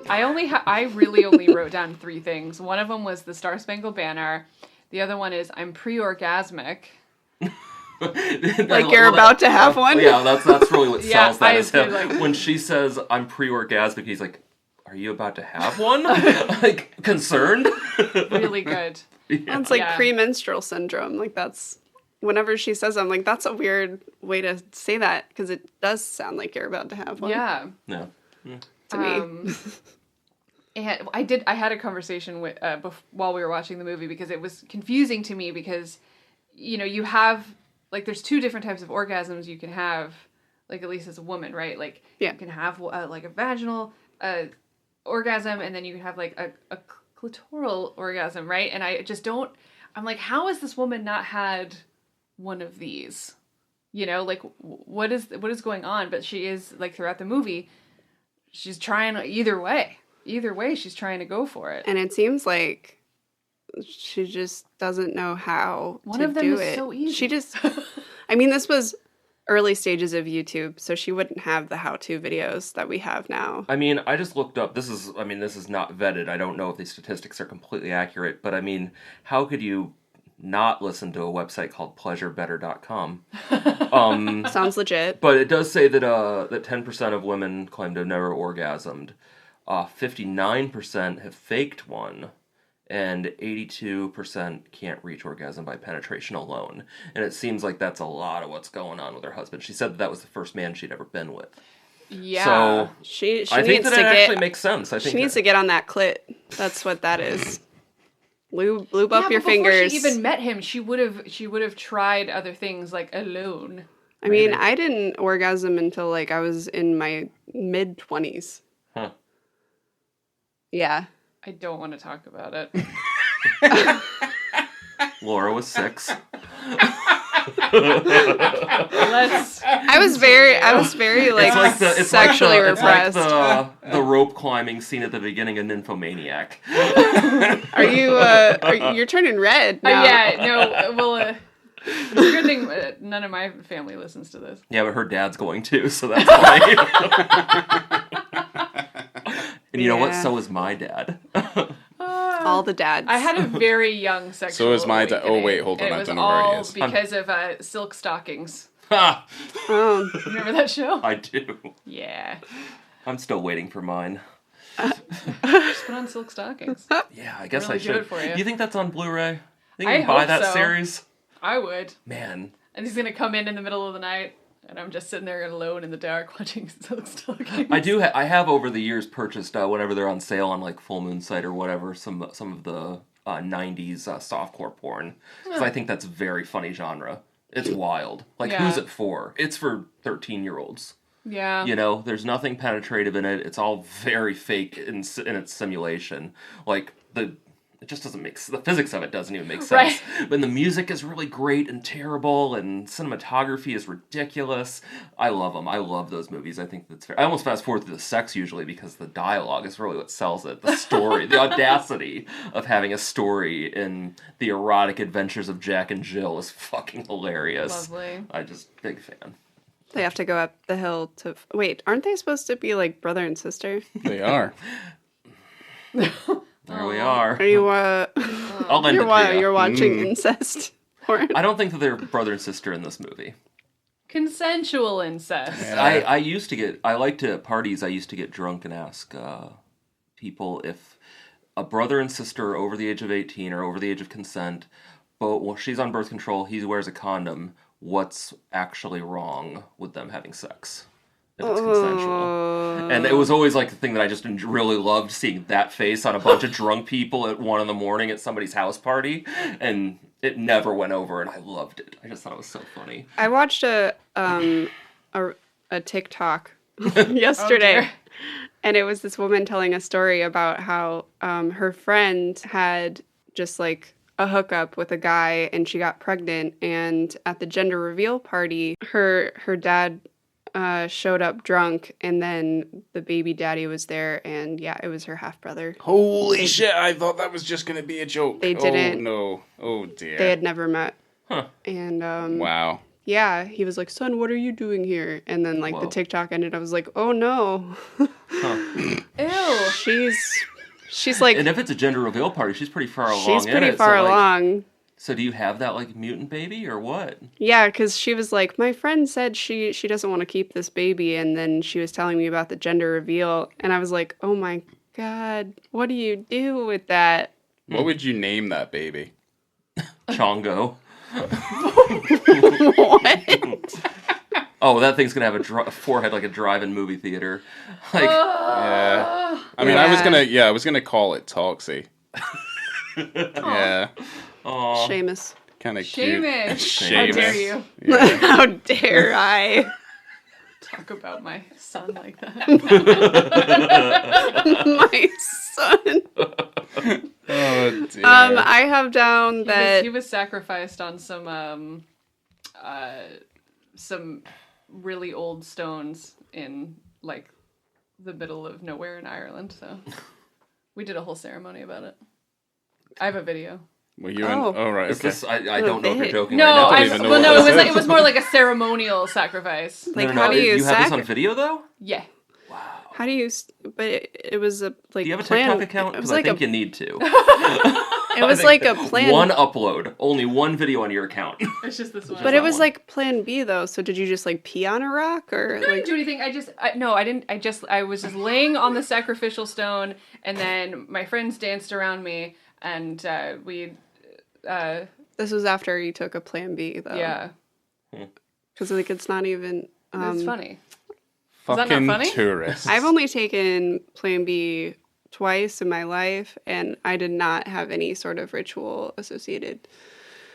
I really only wrote down 3 things. One of them was the Star Spangled Banner. The other one is I'm pre-orgasmic. Like you're about to have one? Yeah, that's really what sells that. Is him. Like, when she says I'm pre-orgasmic, he's like, are you about to have one? Like, concerned? Really good. Well, it's like premenstrual syndrome. Like that's, whenever she says that, I'm like, that's a weird way to say that, because it does sound like you're about to have one. Yeah. No. To me. And I had a conversation with while we were watching the movie, because it was confusing to me, because you have, like, there's 2 different types of orgasms you can have, like, at least as a woman, right? Like, you can have like a vaginal orgasm, and then you can have like a clitoral orgasm, right? And I just don't, I'm like, how has this woman not had one of these? Like, what is going on? But she is, like, throughout the movie, she's trying either way, she's trying to go for it. And it seems like she just doesn't know how One to of them do is it. so easy. She just, I mean, this was early stages of YouTube, so she wouldn't have the how-to videos that we have now. I mean, I just looked up, this is not vetted. I don't know if these statistics are completely accurate, but I mean, how could you not listen to a website called pleasurebetter.com? Sounds legit. But it does say that 10% of women claim to have never orgasmed. 59% have faked one, and 82% can't reach orgasm by penetration alone. And it seems like that's a lot of what's going on with her husband. She said that was the first man she'd ever been with. Yeah. So she I think needs that to it actually makes sense. I think she needs to get on that clit. That's what that is. Lube up your fingers. Before she even met him, she would have tried other things, like alone. I mean, I didn't orgasm until, like, I was in my mid-20s. Huh. Yeah. I don't want to talk about it. Laura was 6. I was very like sexually repressed. It's like the rope climbing scene at the beginning of Nymphomaniac. You're turning red now. Yeah, no, well, it's a good thing none of my family listens to this. Yeah, but her dad's going too, so that's why. And you know what? So is my dad. All the dads. I had a very young sexual So is my dad. Oh, wait, hold on. I don't know where he is. Because of Silk Stockings. Remember that show? I do. Yeah. I'm still waiting for mine. Just put on Silk Stockings. Yeah, I guess really I should. Good for you. You think that's on Blu-ray? Think I you can buy hope that so. series? I would. Man. And he's going to come in the middle of the night, and I'm just sitting there alone in the dark watching Silk Stockings. I have over the years purchased, whenever they're on sale on, like, Full Moon Site or whatever, some of the 90s softcore porn. Because I think that's a very funny genre. It's wild. Like, who's it for? It's for 13-year-olds. Yeah. There's nothing penetrative in it. It's all very fake in its simulation. Like, it just doesn't make the physics of it doesn't even make sense. Right. But the music is really great and terrible, and cinematography is ridiculous. I love them. I love those movies. I think that's fair. I almost fast forward through the sex usually because the dialogue is really what sells it. The story, the audacity of having a story in The Erotic Adventures of Jack and Jill is fucking hilarious. Lovely. Big fan. They have to go up the hill to... Wait, aren't they supposed to be like brother and sister? They are. There we are. Are you, I'll lend it to you. You're watching incest porn? I don't think that they're brother and sister in this movie. Consensual incest. Yeah. At parties, I used to get drunk and ask people if a brother and sister are over the age of 18 or over the age of consent, but while she's on birth control, he wears a condom, what's actually wrong with them having sex? If it's consensual. And it was always like the thing that I just really loved, seeing that face on a bunch of drunk people at 1 a.m. at somebody's house party, and it never went over, and I loved it. I just thought it was so funny. I watched a TikTok yesterday, and it was this woman telling a story about how her friend had just like a hookup with a guy, and she got pregnant, and at the gender reveal party, her dad showed up drunk, and then the baby daddy was there, and yeah, it was her half-brother. Holy shit, I thought that was just going to be a joke. They didn't. Oh, no. Oh, dear. They had never met. Huh. And, wow. yeah, he was like, son, what are you doing here? And then like the TikTok ended. I was like, oh no. Ew. She's like, and if it's a gender reveal party, she's pretty far along. She's pretty far along. So do you have that like mutant baby or what? Yeah, because she was like, my friend said she doesn't want to keep this baby, and then she was telling me about the gender reveal, and I was like, oh my god, what do you do with that? What would you name that baby? Chongo. What? Oh, that thing's gonna have a forehead like a drive-in movie theater. Like, yeah. I mean, I was gonna call it Toxie. Yeah. Aww. Seamus. Kind of cute. Seamus. How dare you? Yeah. How dare I? Talk about my son like that. My son. Oh dear. I have down that He was sacrificed on some really old stones in like the middle of nowhere in Ireland. So we did a whole ceremony about it. I have a video. Were you right. Is Okay. this, I don't know if you're joking No, right now. it was more like a ceremonial sacrifice. like No. how do you have this on video though? Yeah. How do you? But it was a like. Do you have a plan. TikTok account? It was Because like I think you need to. It was like a plan. One upload, only one video on your account. It's just this one. But it was like plan B though. So did you just like pee on a rock or I didn't like? do anything. I didn't. I was just laying on the sacrificial stone, and then my friends danced around me, and This was after you took a plan B though. yeah. Because like it's not even. It's funny. Fucking Is that not funny? tourists. I've only taken plan B twice in my life, and I did not have any sort of ritual associated.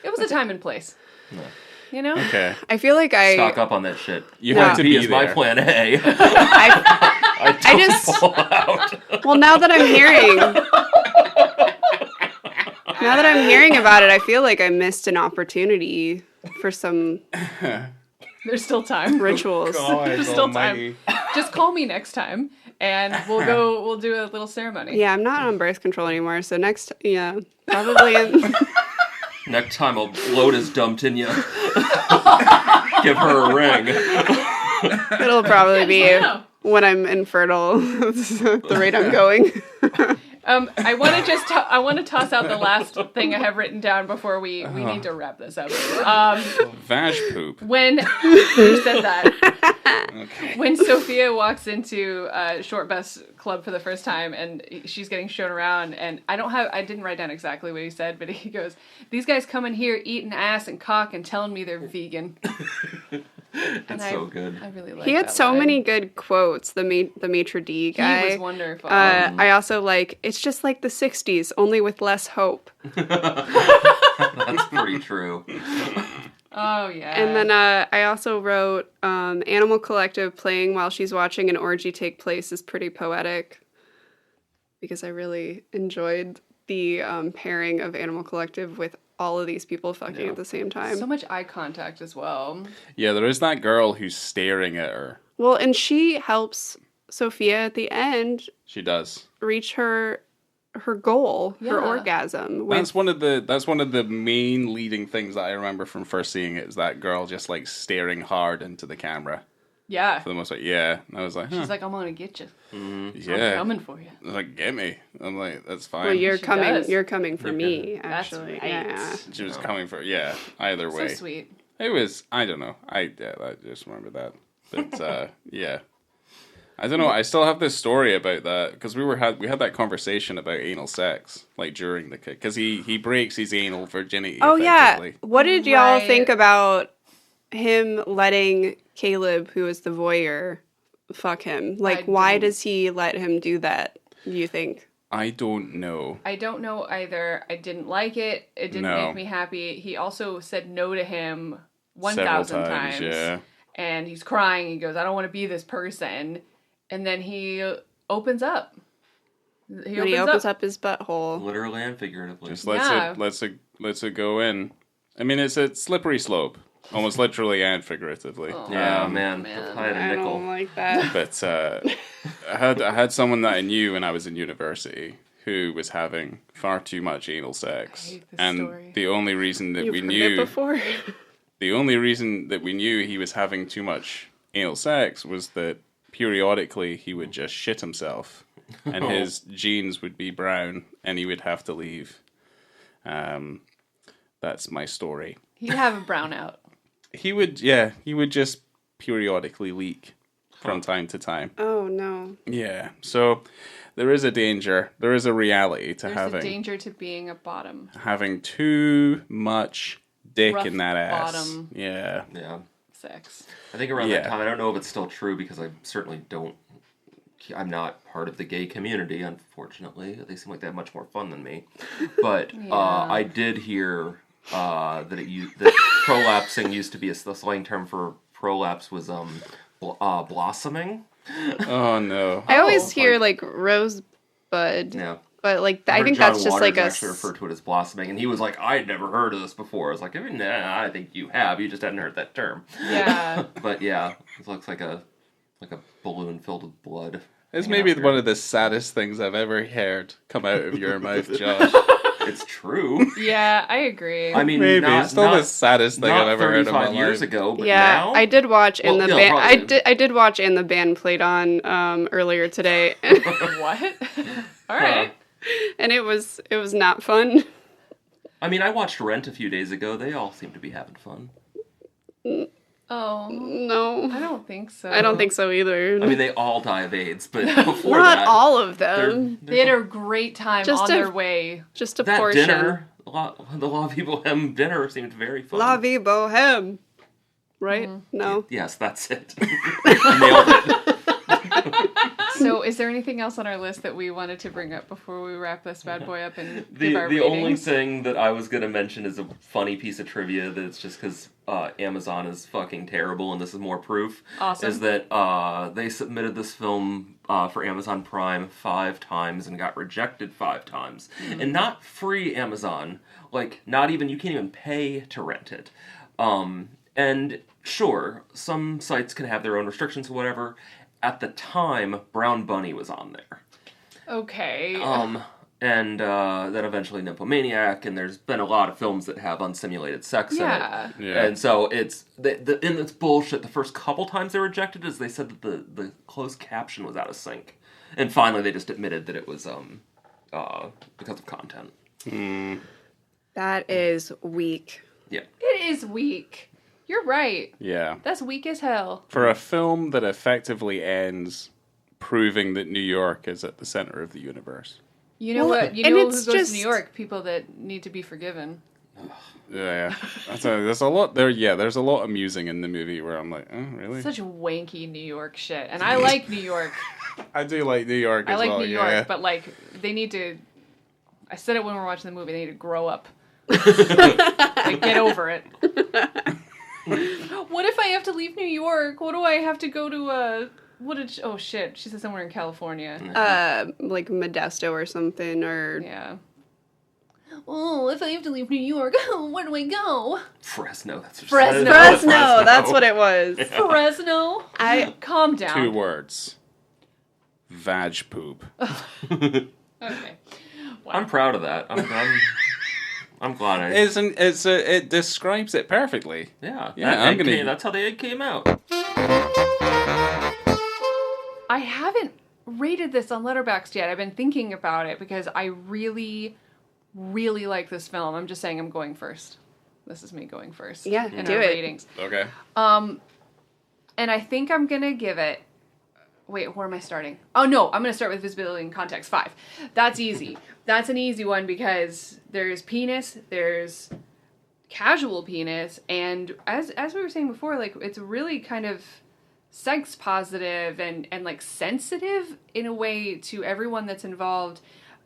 It was a time and place. No. You know? Okay. I feel like I Stock up on that shit. You Plan had to B be is my there. plan A. I just Fall out. well now that I'm hearing about it, I feel like I missed an opportunity for some There's still time. rituals. There's still time. Just call me next time, and we'll do a little ceremony. Yeah, I'm not on birth control anymore, so probably in, Next time I'll load his dumped in you. Give her a ring. it'll probably be when I'm infertile. At the rate I'm going. I want to toss out the last thing I have written down before we need to wrap this up. Vag poop. When you said that, Okay. when Sophia walks into Shortbus Club for the first time and she's getting shown around, and I didn't write down exactly what he said, but he goes, "These guys come in here eating ass and cock and telling me they're vegan." It's so good. I really like He had that so line. many good quotes. The maitre d' guy. He was wonderful. I also like. It's just like the '60s, only with less hope. That's pretty true. Oh yeah. And then I also wrote Animal Collective playing while she's watching an orgy take place is pretty poetic, because I really enjoyed the pairing of Animal Collective with all of these people fucking at the same time. so much eye contact as well. Yeah, there is that girl who's staring at her. Well, and she helps Sophia at the end She does. reach her goal, her Yeah. orgasm. That's one of the main leading things that I remember from first seeing it, is that girl just like staring hard into the camera Yeah. for the most part. Yeah, and I was like, huh. She's like, "I'm gonna get you. I'm yeah, coming for you." I was like, get me. I'm like, that's fine. Well, you're She coming. does. You're coming for me. That's Actually, right. yeah. She was coming for either way. So sweet. It was, I don't know. I just remember that. But yeah. I don't know. I still have this story about that, because we had that conversation about anal sex, like during the kick, because he breaks his anal virginity. Oh yeah. effectively. What did y'all Right. think about him letting Caleb, who is the voyeur, fuck him? Like, why didn't- does he let him do that? You think? I don't know. I don't know either. I didn't like it. It didn't No. make me happy. He also said no to him Several 1,000 times. yeah. And he's crying. He goes, "I don't want to be this person." And then he opens up. When he opens up his butthole. Literally and figuratively. Just Yeah. lets it go in. I mean, it's a slippery slope, almost literally and figuratively. Yeah, man. man. If I had a I nickel. don't like that. But I had someone that I knew when I was in university who was having far too much anal sex, hate this and story. the only reason that You've we heard knew it before. the only reason that we knew he was having too much anal sex was that periodically he would just shit himself, and his jeans would be brown, and he would have to leave. That's my story. He'd have a brownout. He would just periodically leak from time to time. Oh, no. Yeah, so there is a danger. There is a reality to There's a danger to being a bottom. having too much dick Rough in that ass. bottom. Yeah. Yeah. Sex. I think around that time, I don't know if it's still true because I certainly don't. I'm not part of the gay community, unfortunately. They seem like they have much more fun than me. But I did hear that that prolapsing used to be the slang term for prolapse was blossoming. Oh no. I always hear like rosebud. Yeah. But like I I heard think John that's just Waters like a actually referred to it as blossoming, and he was like, "I had never heard of this before." I was like, "Nah, I think you have. You just hadn't heard that term." Yeah. But yeah, it looks like a balloon filled with blood. It's hanging maybe out one here. of the saddest things I've ever heard come out of your mouth, Josh. It's true. Yeah, I agree. I mean, Maybe not, it's still not, the saddest thing not I've ever heard in my 35 years life. ago, but yeah, now I did watch and Well, the yeah, band. probably. I did watch and the band played on earlier today, What? All right. and it was not fun. I mean, I watched Rent a few days ago. They all seem to be having fun. Oh, No, I don't think so. I don't think so either. I mean, they all die of AIDS, but before not that, all of them. They had a great time Just on a- their way. Just a that portion. dinner, the La Vie Boheme dinner seemed very fun. La Vie Boheme. Right? No. Yes, that's it. Nailed it. So, is there anything else on our list that we wanted to bring up before we wrap this bad boy up and give our The only ratings? thing that I was going to mention is a funny piece of trivia that's just because Amazon is fucking terrible and this is more proof. Awesome. Is that they submitted this film for Amazon Prime 5 times and got rejected 5 times. And not free Amazon. Like, not even, you can't even pay to rent it. And sure, some sites can have their own restrictions or whatever. At the time, Brown Bunny was on there. Okay. And then eventually Nymphomaniac, and there's been a lot of films that have unsimulated sex Yeah. in it. Yeah. And so it's, and it's bullshit. The first couple times they rejected is they said that the closed caption was out of sync. And finally they just admitted that it was because of content. That is weak. Yeah. It is weak. You're right. Yeah. That's weak as hell. For a film that effectively ends proving that New York is at the center of the universe. You know Well, what? You and know who it's goes just- to New York? People that need to be forgiven. Yeah. There's a lot there. Yeah, there's a lot amusing in the movie where I'm like, oh, really? Such wanky New York shit. And I like New York. I do like New York I as like well. New York, yeah. but like they need to. I said it when we were watching the movie. They need to grow up. Like, get over it. What if I have to leave New York? What do I have to go to? Oh shit! She said somewhere in California. Like Modesto or something, or Yeah. Oh, if I have to leave New York, where do I go? Fresno, that's what she Fresno. said. Fresno. That's what it was. Fresno. Calm down. 2 words. Vag poop. Okay. Wow. I'm proud of that. I'm glad I... It describes it perfectly. Yeah, Yeah, that I'm gonna- that's how the egg came out. I haven't rated this on Letterboxd yet. I've been thinking about it because I really, really like this film. I'm just saying I'm going first. This is me going first. Yeah, in do our it. ratings. Okay. And I think I'm gonna give it. Wait, where am I starting? Oh no, I'm gonna start with visibility and context 5. That's easy. That's an easy one because there's penis, there's casual penis, and as we were saying before, like it's really kind of sex positive and like sensitive in a way to everyone that's involved.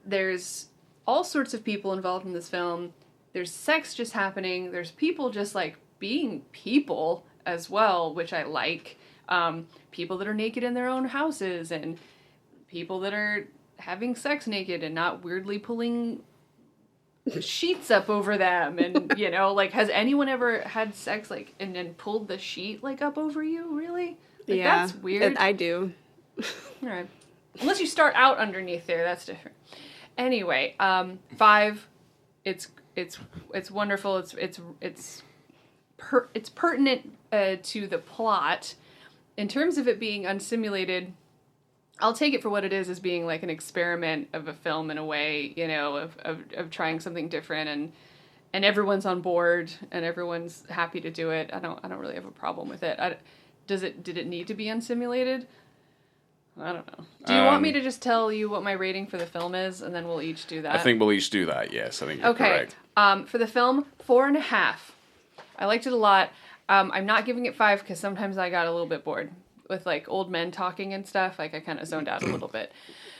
There's all sorts of people involved in this film. There's sex just happening. There's people just like being people as well, which I like. People that are naked in their own houses and people that are having sex naked and not weirdly pulling sheets up over them. And, you know, like, has anyone ever had sex, like, and then pulled the sheet, like, up over you? Really? Like, yeah, that's weird. I do. All right. Unless you start out underneath there, that's different. Anyway, 5, it's wonderful. It's it's pertinent to the plot. In terms of it being unsimulated, I'll take it for what it is, as being like an experiment of a film in a way, you know, of trying something different, and everyone's on board and everyone's happy to do it. I don't really have a problem with it. Did it need to be unsimulated? I don't know. Do you want me to just tell you what my rating for the film is, and then we'll each do that? I think we'll each do that. Yes, I think you're correct. For the film, 4.5. I liked it a lot. I'm not giving it 5 because sometimes I got a little bit bored with like old men talking and stuff. Like I kind of zoned out a little bit.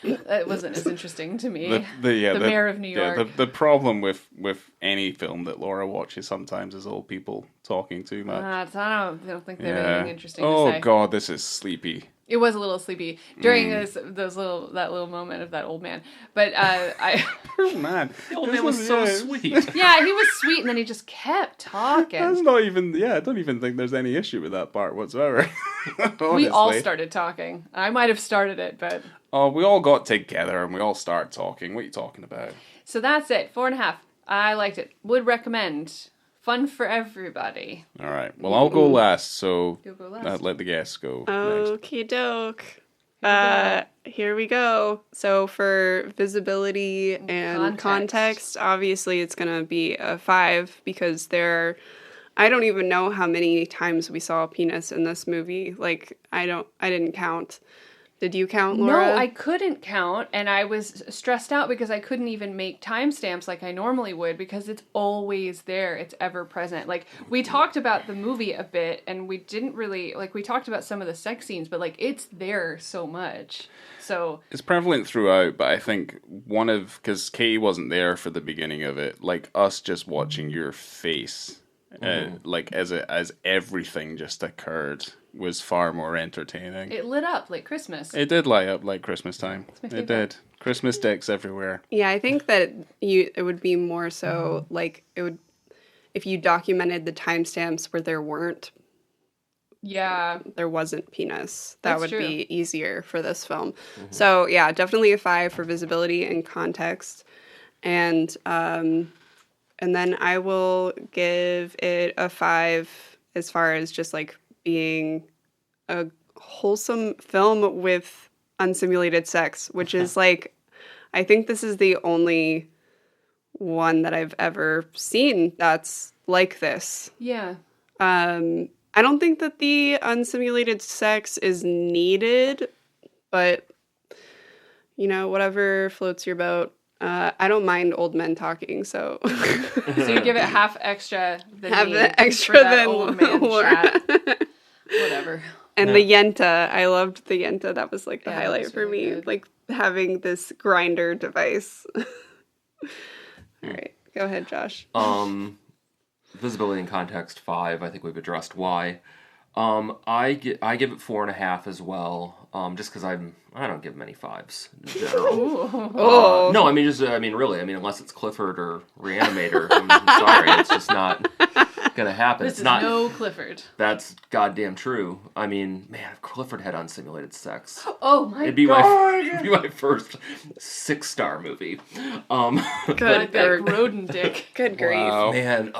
It wasn't as interesting to me. The Mayor of New York. Yeah, the problem with any film that Laura watches sometimes is old people talking too much. I don't think they have anything interesting to say. Oh God, this is sleepy. It was a little sleepy during that little moment of that old man. But Oh man, The old man was so sweet. yeah, he was sweet, and then he just kept talking. That's not even. Yeah, I don't even think there's any issue with that part whatsoever. We all started talking. I might have started it, but oh, we all got together and we all started talking. What are you talking about? So that's it. 4.5. I liked it. Would recommend. Fun for everybody. All right. Well, I'll go last. So You'll go last. let the guests go. Okie doke. Here we go. So for visibility and context, obviously it's going to be a 5 because I don't even know how many times we saw a penis in this movie. Like, I didn't count. Did you count, Laura? No, I couldn't count, and I was stressed out because I couldn't even make timestamps like I normally would because it's always there. It's ever present. Like, we talked about the movie a bit, and we didn't really, like, we talked about some of the sex scenes, but, like, it's there so much. So it's prevalent throughout, but I think because Katie wasn't there for the beginning of it, like us just watching your face, like as everything just occurred, was far more entertaining. It lit up like Christmas. It did light up like Christmas time. It did. Christmas dicks everywhere. Yeah, I think that it would be more so like it would if you documented the timestamps where there wasn't penis. That would be easier for this film. Mm-hmm. So yeah, definitely a 5 for visibility and context, and then I will give it a 5 as far as just like being a wholesome film with unsimulated sex, which is like, I think this is the only one that I've ever seen that's like this. Yeah. I don't think that the unsimulated sex is needed, but you know, whatever floats your boat. I don't mind old men talking, so. So you give it half extra than have me the extra for that than old man chat. Whatever. And the yenta, I loved the yenta. That was like the highlight for me, good. Like having this grinder device. All right, go ahead, Josh. Visibility and context 5. I think we've addressed why. I give it 4.5 as well. Just because I don't give many 5s in general. No, really, unless it's Clifford or Reanimator. I'm sorry, it's just not gonna happen. This is no Clifford. That's goddamn true. I mean, man, if Clifford had unsimulated sex, oh my god, it'd be my first 6-star movie. Good, that rodent dick. Good grief, man.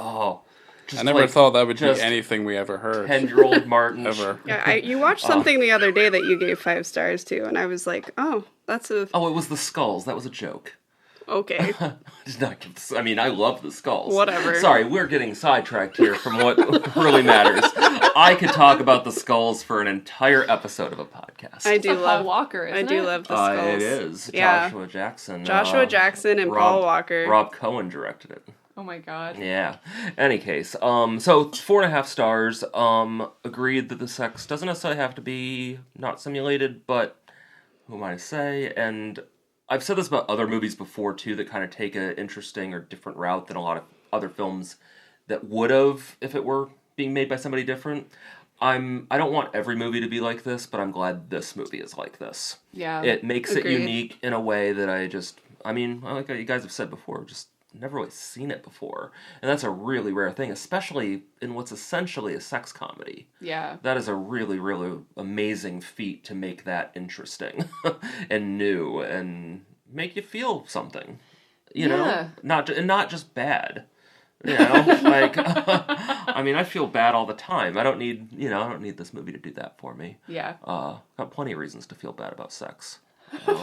I never thought that would be anything we ever heard. 10-year-old Martin. Ever. Yeah, you watched something the other day that you gave 5 stars to, and I was like, oh, that's a... Oh, it was the skulls. That was a joke. Okay. I love the skulls. Whatever. Sorry, we're getting sidetracked here from what really matters. I could talk about the skulls for an entire episode of a podcast. I do love Paul Walker, isn't it? I do love the skulls. It is. Yeah. Joshua Jackson. Jackson and Paul Walker. Rob Cohen directed it. Oh my god. Yeah. Any case, so 4.5 stars. Agreed that the sex doesn't necessarily have to be not simulated, but who am I to say? And I've said this about other movies before too that kind of take an interesting or different route than a lot of other films that would have if it were being made by somebody different. I don't want every movie to be like this, but I'm glad this movie is like this. Yeah. It makes Agreed. it unique in a way that like you guys have said before, just never really seen it before. And that's a really rare thing, especially in what's essentially a sex comedy. Yeah. That is a really, really amazing feat to make that interesting and new and make you feel something. You know? Not just bad. You know, like, I mean, I feel bad all the time. I don't need this movie to do that for me. Yeah. Got plenty of reasons to feel bad about sex. So,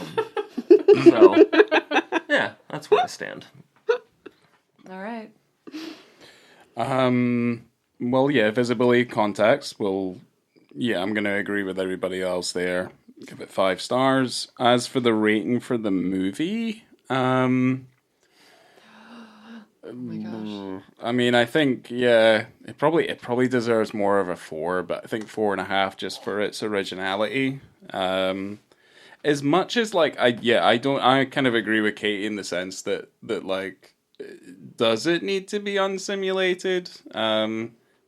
yeah, that's where I stand. All right. Well, yeah, visibility, context. Well, yeah, I'm going to agree with everybody else there. Give it 5 stars. As for the rating for the movie, Oh my gosh. I mean, I think, yeah, it probably deserves more of a 4, but I think 4.5 just for its originality. As much as like I kind of agree with Katie in the sense that like, does it need to be unsimulated?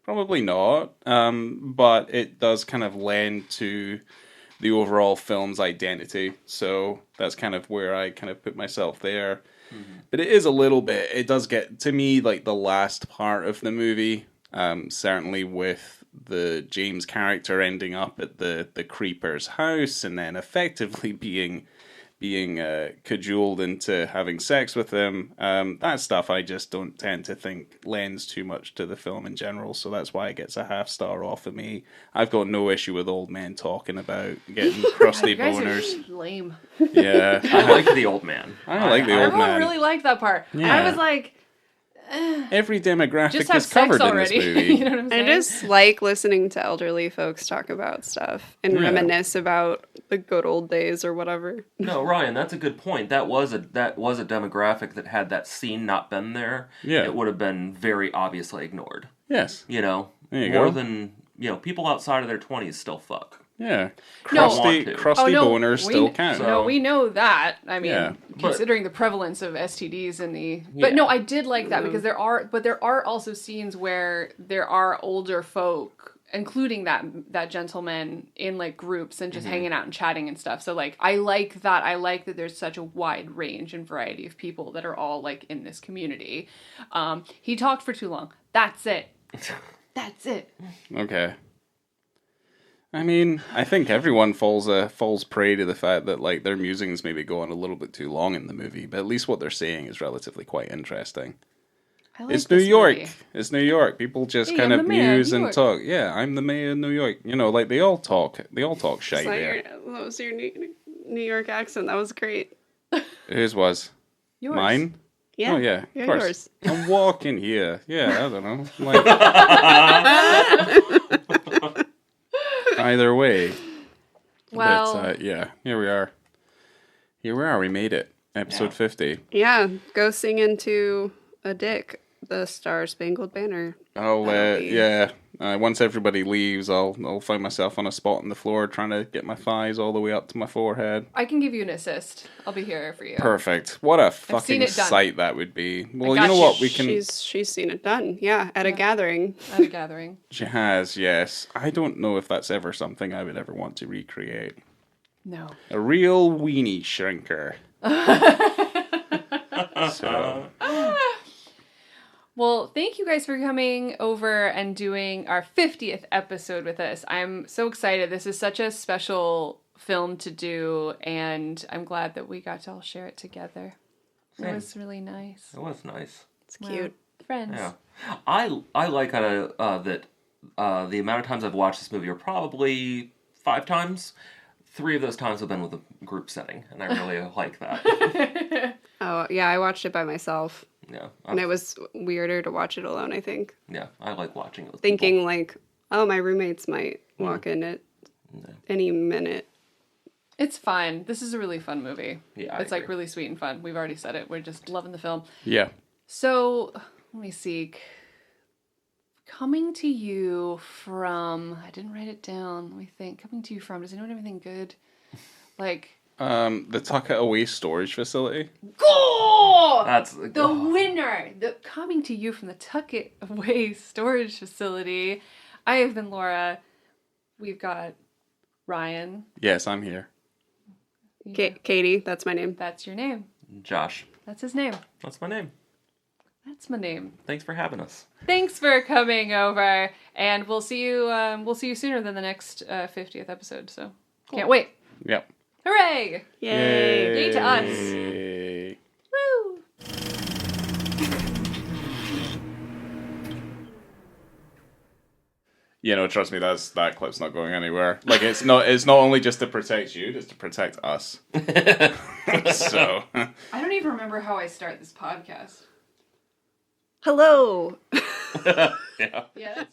Probably not. But it does kind of lend to the overall film's identity. So that's kind of where I kind of put myself there. Mm-hmm. But it is a little bit, it does get, to me, like the last part of the movie, certainly with the James character ending up at the creeper's house and then effectively being cajoled into having sex with him. That stuff I just don't tend to think lends too much to the film in general, so that's why it gets a 0.5 star off of me. I've got no issue with old men talking about getting crusty You guys boners. are lame. Yeah. I like the old man. I like the old Everyone man. really liked that part. Yeah. I was like, Every demographic just have is covered sex in this already. movie. You know what I'm I saying? just like listening to elderly folks talk about stuff and Yeah. reminisce about the good old days or whatever. No, Ryan, that's a good point. That was a demographic that had that scene not been there, Yeah. it would have been very obviously ignored. Yes. You know, There you more go. than people outside of their 20s still fuck. Yeah. No. Want to. Crusty boners we- still count. So- No, we know that. I mean, Yeah. considering the prevalence of STDs in the, Yeah. but no, I did like that because there are also scenes where there are older folk, including that gentleman, in like groups and just hanging out and chatting and stuff. So like, I like that. I like that there's such a wide range and variety of people that are all like in this community. He talked for too long. That's it. That's it. Okay. I mean, I think everyone falls prey to the fact that like their musings maybe go on a little bit too long in the movie, but at least what they're saying is relatively quite interesting. I like It's New this York. movie. It's New York. People just Hey, kind I'm of the mayor of muse New and York. talk. Yeah, I'm the mayor of New York. You know, like they all talk shite Is that there. that was your New York accent. That was great. Whose was? Yours. Mine? Yeah. Oh yeah, of Yeah, course. yours. I'm walking here. Yeah, I don't know. Like, either way. Well, But yeah, here we are. We made it. Episode 50. Yeah, go sing into a dick, the Star Spangled Banner. I'll That'll be- yeah. Once everybody leaves, I'll find myself on a spot on the floor trying to get my thighs all the way up to my forehead. I can give you an assist. I'll be here for you. Perfect. What a seen fucking it done. sight that would be. Well, got you know you. what? We can. She's seen it done. Yeah, at a gathering. At a gathering. She has, yes. I don't know if that's ever something I would ever want to recreate. No. A real weenie shrinker. So, Well, thank you guys for coming over and doing our 50th episode with us. I'm so excited. This is such a special film to do, and I'm glad that we got to all share it together. Same. It was really nice. It was nice. It's cute. Friends. Yeah, I like that the amount of times I've watched this movie are probably 5 times. 3 of those times have been with a group setting, and I really like that. Oh, yeah, I watched it by myself. Yeah, And it was weirder to watch it alone, I think. yeah, I like watching it with Thinking people. like, oh, my roommates might walk in at any minute. It's fine. This is a really fun movie. Yeah, I it's like agree. really sweet and fun. We've already said it. We're just loving the film. yeah. So, let me see. Coming to you from, I didn't write it down. Let me think. Coming to you from, does anyone have anything good? Like, The Tuck It Away storage facility. go! That's The winner! Coming to you from the Tuck It Away storage facility. I have been Laura. We've got Ryan. Yes, I'm here. Katie, that's my name. That's your name. Josh. That's his name. That's my name. That's my name. Thanks for having us. Thanks for coming over, and we'll see you. We'll see you sooner than the next 50th episode. So can't wait! Yep. Hooray! Yay. Yay to us. Yay. Woo! trust me, that clip's not going anywhere. Like, it's not only just to protect you, it's to protect us. So. I don't even remember how I start this podcast. Hello. Yeah. Yeah.